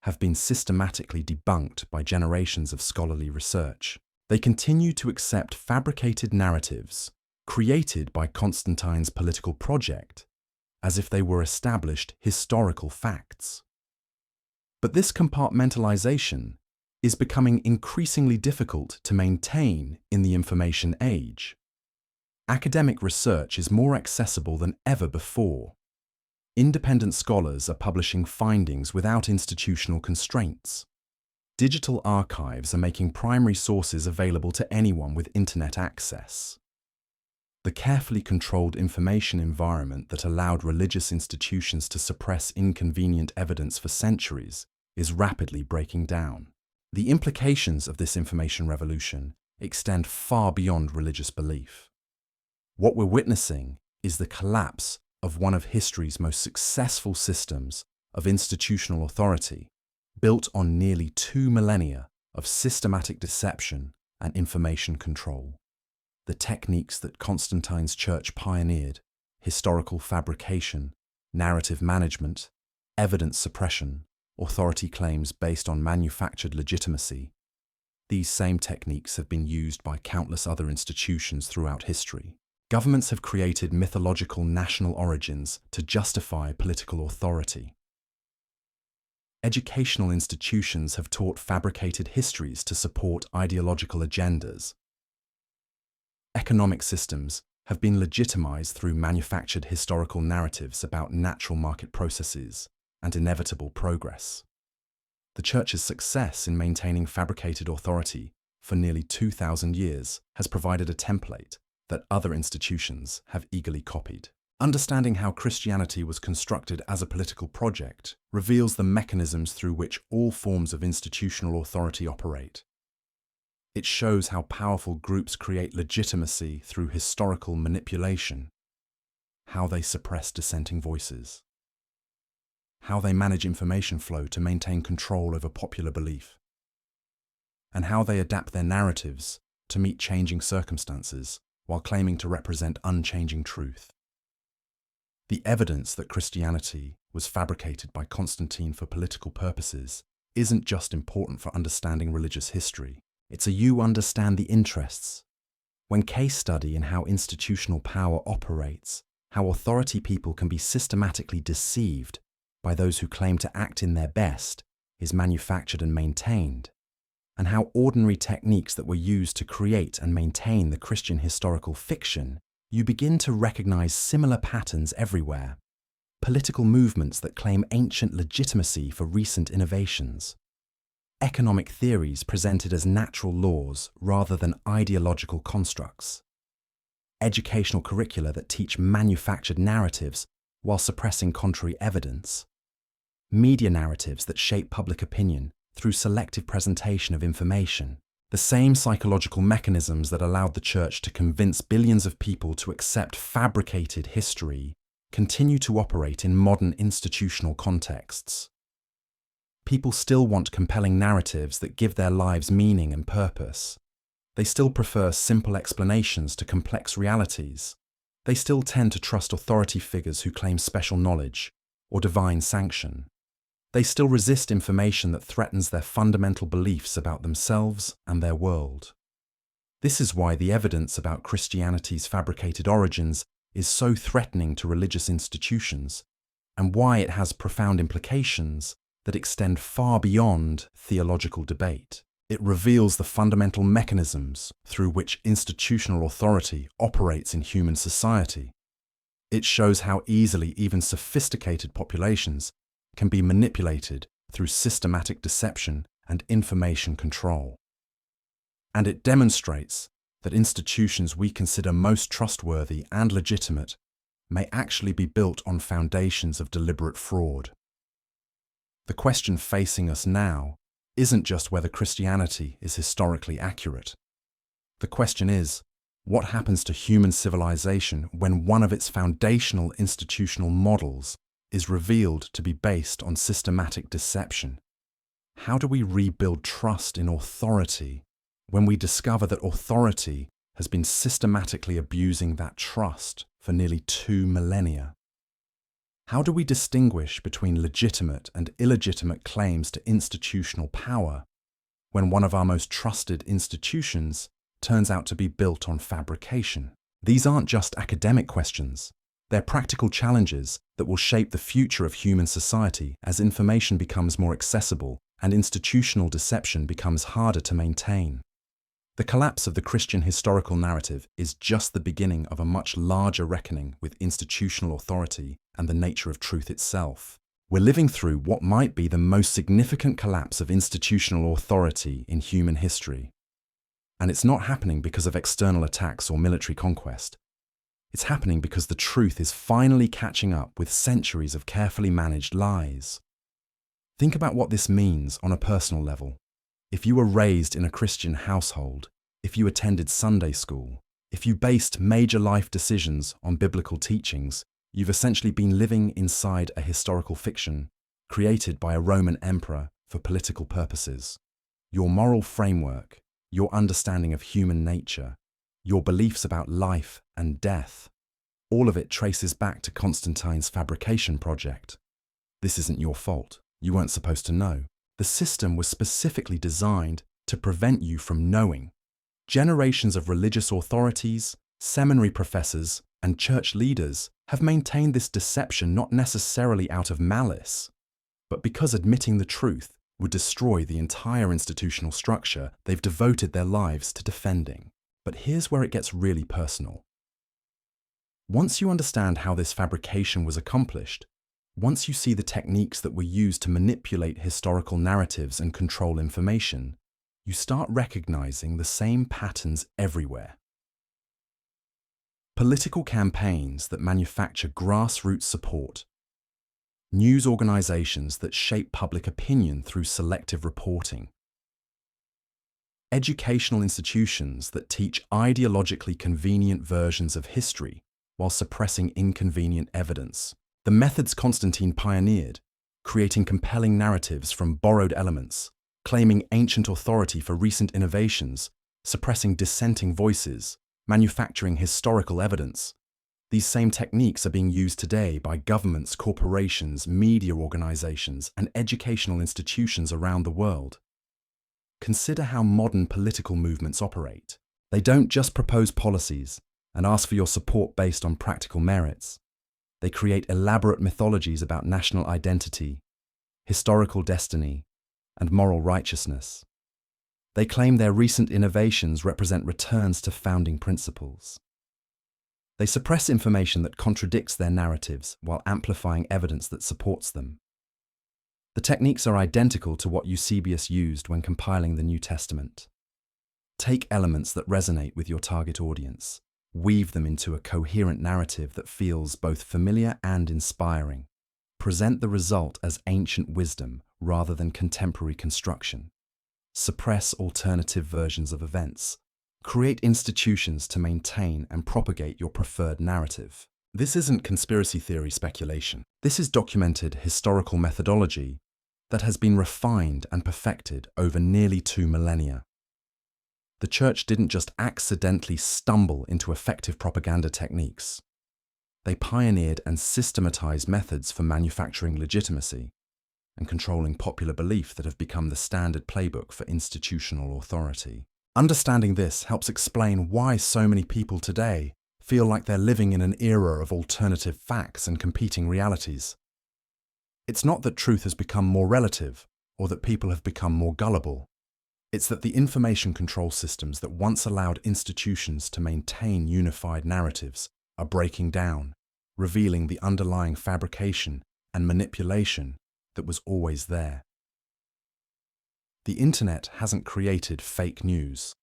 have been systematically debunked by generations of scholarly research. They continue to accept fabricated narratives created by Constantine's political project as if they were established historical facts. But this compartmentalization is becoming increasingly difficult to maintain in the information age. Academic research is more accessible than ever before. Independent scholars are publishing findings without institutional constraints. Digital archives are making primary sources available to anyone with internet access. The carefully controlled information environment that allowed religious institutions to suppress inconvenient evidence for centuries is rapidly breaking down. The implications of this information revolution extend far beyond religious belief. What we're witnessing is the collapse of one of history's most successful systems of institutional authority, built on nearly 2 millennia of systematic deception and information control. The techniques that Constantine's church pioneered, historical fabrication, narrative management, evidence suppression, authority claims based on manufactured legitimacy, these same techniques have been used by countless other institutions throughout history. Governments have created mythological national origins to justify political authority. Educational institutions have taught fabricated histories to support ideological agendas. Economic systems have been legitimized through manufactured historical narratives about natural market processes and inevitable progress. The Church's success in maintaining fabricated authority for nearly 2,000 years has provided a template that other institutions have eagerly copied. Understanding how Christianity was constructed as a political project reveals the mechanisms through which all forms of institutional authority operate. It shows how powerful groups create legitimacy through historical manipulation, how they suppress dissenting voices, how they manage information flow to maintain control over popular belief, and how they adapt their narratives to meet changing circumstances while claiming to represent unchanging truth. The evidence that Christianity was fabricated by Constantine for political purposes isn't just important for understanding religious history, it's a you understand the interests. When case study in how institutional power operates, how authority people can be systematically deceived by those who claim to act in their best is manufactured and maintained, and how ordinary techniques that were used to create and maintain the Christian historical fiction, you begin to recognize similar patterns everywhere. Political movements that claim ancient legitimacy for recent innovations. Economic theories presented as natural laws rather than ideological constructs. Educational curricula that teach manufactured narratives while suppressing contrary evidence. Media narratives that shape public opinion through selective presentation of information. The same psychological mechanisms that allowed the Church to convince billions of people to accept fabricated history continue to operate in modern institutional contexts. People still want compelling narratives that give their lives meaning and purpose. They still prefer simple explanations to complex realities. They still tend to trust authority figures who claim special knowledge or divine sanction. They still resist information that threatens their fundamental beliefs about themselves and their world. This is why the evidence about Christianity's fabricated origins is so threatening to religious institutions, and why it has profound implications that extend far beyond theological debate. It reveals the fundamental mechanisms through which institutional authority operates in human society. It shows how easily even sophisticated populations can be manipulated through systematic deception and information control. And it demonstrates that institutions we consider most trustworthy and legitimate may actually be built on foundations of deliberate fraud. The question facing us now isn't just whether Christianity is historically accurate. The question is, what happens to human civilization when one of its foundational institutional models is revealed to be based on systematic deception? How do we rebuild trust in authority when we discover that authority has been systematically abusing that trust for nearly 2 millennia? How do we distinguish between legitimate and illegitimate claims to institutional power when one of our most trusted institutions turns out to be built on fabrication? These aren't just academic questions. They're practical challenges that will shape the future of human society as information becomes more accessible and institutional deception becomes harder to maintain. The collapse of the Christian historical narrative is just the beginning of a much larger reckoning with institutional authority and the nature of truth itself. We're living through what might be the most significant collapse of institutional authority in human history. And it's not happening because of external attacks or military conquest. It's happening because the truth is finally catching up with centuries of carefully managed lies. Think about what this means on a personal level. If you were raised in a Christian household, if you attended Sunday school, if you based major life decisions on biblical teachings, you've essentially been living inside a historical fiction created by a Roman emperor for political purposes. Your moral framework, your understanding of human nature, your beliefs about life and death, all of it traces back to Constantine's fabrication project. This isn't your fault. You weren't supposed to know. The system was specifically designed to prevent you from knowing. Generations of religious authorities, seminary professors, and church leaders have maintained this deception not necessarily out of malice, but because admitting the truth would destroy the entire institutional structure they've devoted their lives to defending. But here's where it gets really personal. Once you understand how this fabrication was accomplished, once you see the techniques that were used to manipulate historical narratives and control information, you start recognizing the same patterns everywhere. Political campaigns that manufacture grassroots support, news organizations that shape public opinion through selective reporting, educational institutions that teach ideologically convenient versions of history while suppressing inconvenient evidence. The methods Constantine pioneered, creating compelling narratives from borrowed elements, claiming ancient authority for recent innovations, suppressing dissenting voices, manufacturing historical evidence. These same techniques are being used today by governments, corporations, media organizations, and educational institutions around the world. Consider how modern political movements operate. They don't just propose policies and ask for your support based on practical merits. They create elaborate mythologies about national identity, historical destiny, and moral righteousness. They claim their recent innovations represent returns to founding principles. They suppress information that contradicts their narratives while amplifying evidence that supports them. The techniques are identical to what Eusebius used when compiling the New Testament. Take elements that resonate with your target audience, weave them into a coherent narrative that feels both familiar and inspiring. Present the result as ancient wisdom rather than contemporary construction. Suppress alternative versions of events. Create institutions to maintain and propagate your preferred narrative. This isn't conspiracy theory speculation. This is documented historical methodology that has been refined and perfected over nearly 2 millennia. The Church didn't just accidentally stumble into effective propaganda techniques. They pioneered and systematized methods for manufacturing legitimacy and controlling popular belief that have become the standard playbook for institutional authority. Understanding this helps explain why so many people today feel like they're living in an era of alternative facts and competing realities. It's not that truth has become more relative or that people have become more gullible. It's that the information control systems that once allowed institutions to maintain unified narratives are breaking down, revealing the underlying fabrication and manipulation that was always there. The internet hasn't created fake news.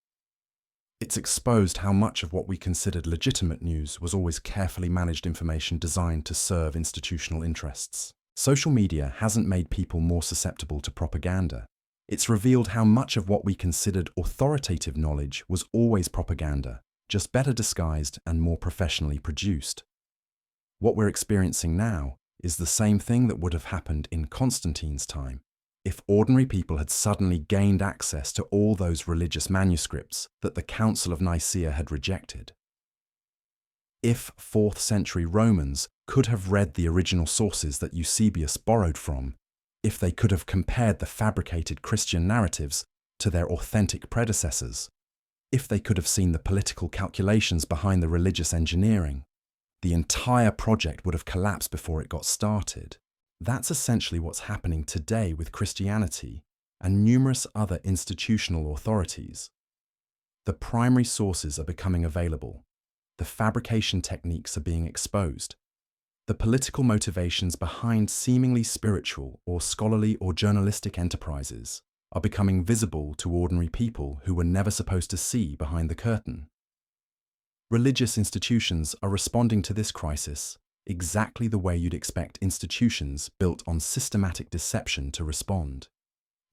It's exposed how much of what we considered legitimate news was always carefully managed information designed to serve institutional interests. Social media hasn't made people more susceptible to propaganda. It's revealed how much of what we considered authoritative knowledge was always propaganda, just better disguised and more professionally produced. What we're experiencing now is the same thing that would have happened in Constantine's time, if ordinary people had suddenly gained access to all those religious manuscripts that the Council of Nicaea had rejected. If 4th century Romans could have read the original sources that Eusebius borrowed from, if they could have compared the fabricated Christian narratives to their authentic predecessors, if they could have seen the political calculations behind the religious engineering, the entire project would have collapsed before it got started. That's essentially what's happening today with Christianity and numerous other institutional authorities. The primary sources are becoming available. The fabrication techniques are being exposed. The political motivations behind seemingly spiritual or scholarly or journalistic enterprises are becoming visible to ordinary people who were never supposed to see behind the curtain. Religious institutions are responding to this crisis exactly the way you'd expect institutions built on systematic deception to respond.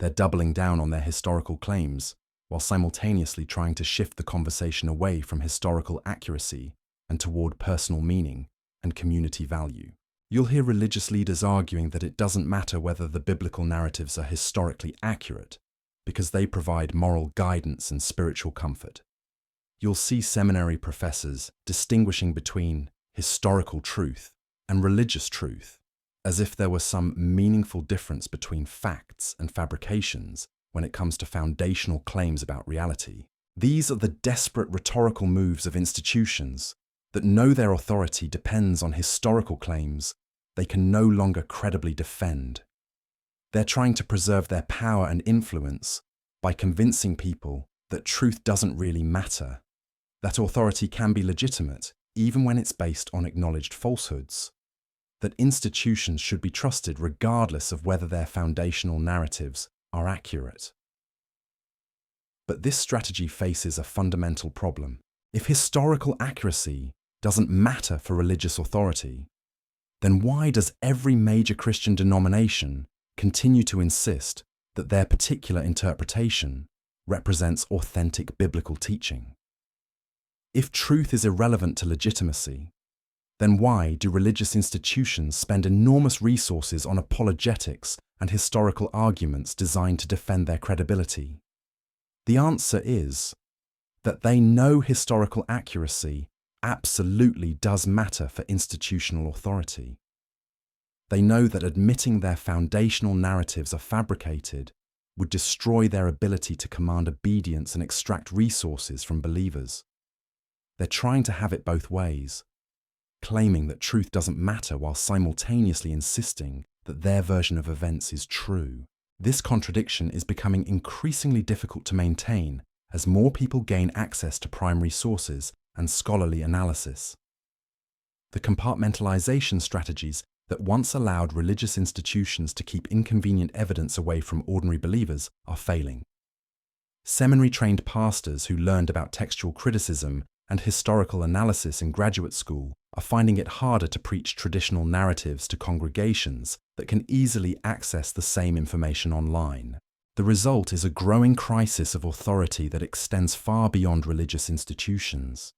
They're doubling down on their historical claims while simultaneously trying to shift the conversation away from historical accuracy and toward personal meaning and community value. You'll hear religious leaders arguing that it doesn't matter whether the biblical narratives are historically accurate because they provide moral guidance and spiritual comfort. You'll see seminary professors distinguishing between historical truth and religious truth, as if there was some meaningful difference between facts and fabrications when it comes to foundational claims about reality. These are the desperate rhetorical moves of institutions that know their authority depends on historical claims they can no longer credibly defend. They're trying to preserve their power and influence by convincing people that truth doesn't really matter, that authority can be legitimate even when it's based on acknowledged falsehoods, that institutions should be trusted regardless of whether their foundational narratives are accurate. But this strategy faces a fundamental problem. If historical accuracy doesn't matter for religious authority, then why does every major Christian denomination continue to insist that their particular interpretation represents authentic biblical teaching? If truth is irrelevant to legitimacy, then why do religious institutions spend enormous resources on apologetics and historical arguments designed to defend their credibility? The answer is that they know historical accuracy absolutely does matter for institutional authority. They know that admitting their foundational narratives are fabricated would destroy their ability to command obedience and extract resources from believers. They're trying to have it both ways, claiming that truth doesn't matter while simultaneously insisting that their version of events is true. This contradiction is becoming increasingly difficult to maintain as more people gain access to primary sources and scholarly analysis. The compartmentalization strategies that once allowed religious institutions to keep inconvenient evidence away from ordinary believers are failing. Seminary-trained pastors who learned about textual criticism and historical analysis in graduate school are finding it harder to preach traditional narratives to congregations that can easily access the same information online. The result is a growing crisis of authority that extends far beyond religious institutions.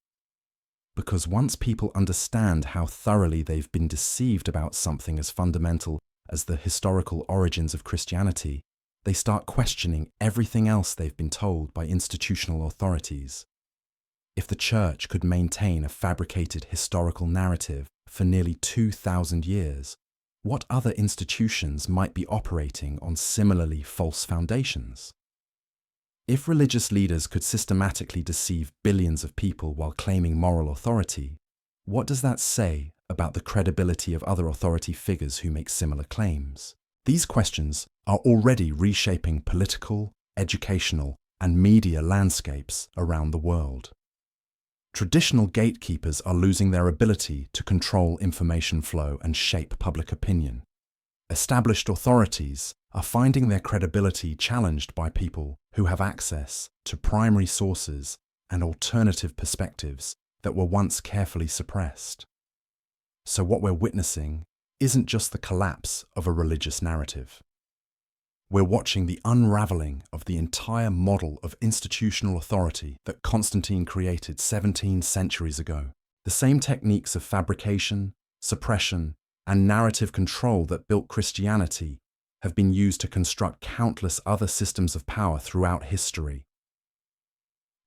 Because once people understand how thoroughly they've been deceived about something as fundamental as the historical origins of Christianity, they start questioning everything else they've been told by institutional authorities. If the Church could maintain a fabricated historical narrative for nearly 2,000 years, what other institutions might be operating on similarly false foundations? If religious leaders could systematically deceive billions of people while claiming moral authority, what does that say about the credibility of other authority figures who make similar claims? These questions are already reshaping political, educational, and media landscapes around the world. Traditional gatekeepers are losing their ability to control information flow and shape public opinion. Established authorities are finding their credibility challenged by people who have access to primary sources and alternative perspectives that were once carefully suppressed. So what we're witnessing isn't just the collapse of a religious narrative. We're watching the unraveling of the entire model of institutional authority that Constantine created 17 centuries ago. The same techniques of fabrication, suppression, and narrative control that built Christianity have been used to construct countless other systems of power throughout history.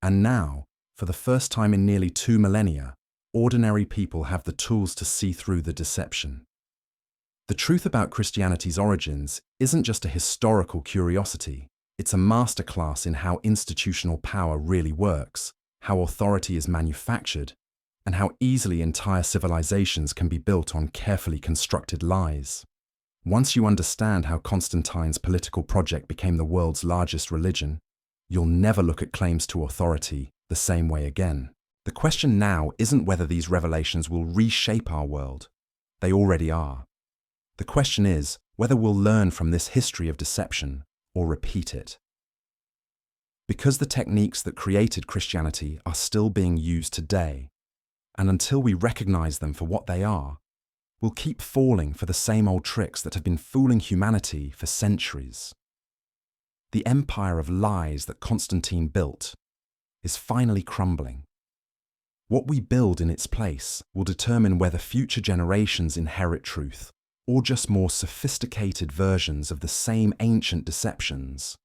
And now, for the first time in nearly 2 millennia, ordinary people have the tools to see through the deception. The truth about Christianity's origins isn't just a historical curiosity, it's a masterclass in how institutional power really works, how authority is manufactured, and how easily entire civilizations can be built on carefully constructed lies. Once you understand how Constantine's political project became the world's largest religion, you'll never look at claims to authority the same way again. The question now isn't whether these revelations will reshape our world. They already are. The question is whether we'll learn from this history of deception or repeat it. Because the techniques that created Christianity are still being used today, and until we recognize them for what they are, we'll keep falling for the same old tricks that have been fooling humanity for centuries. The empire of lies that Constantine built is finally crumbling. What we build in its place will determine whether future generations inherit truth, or just more sophisticated versions of the same ancient deceptions.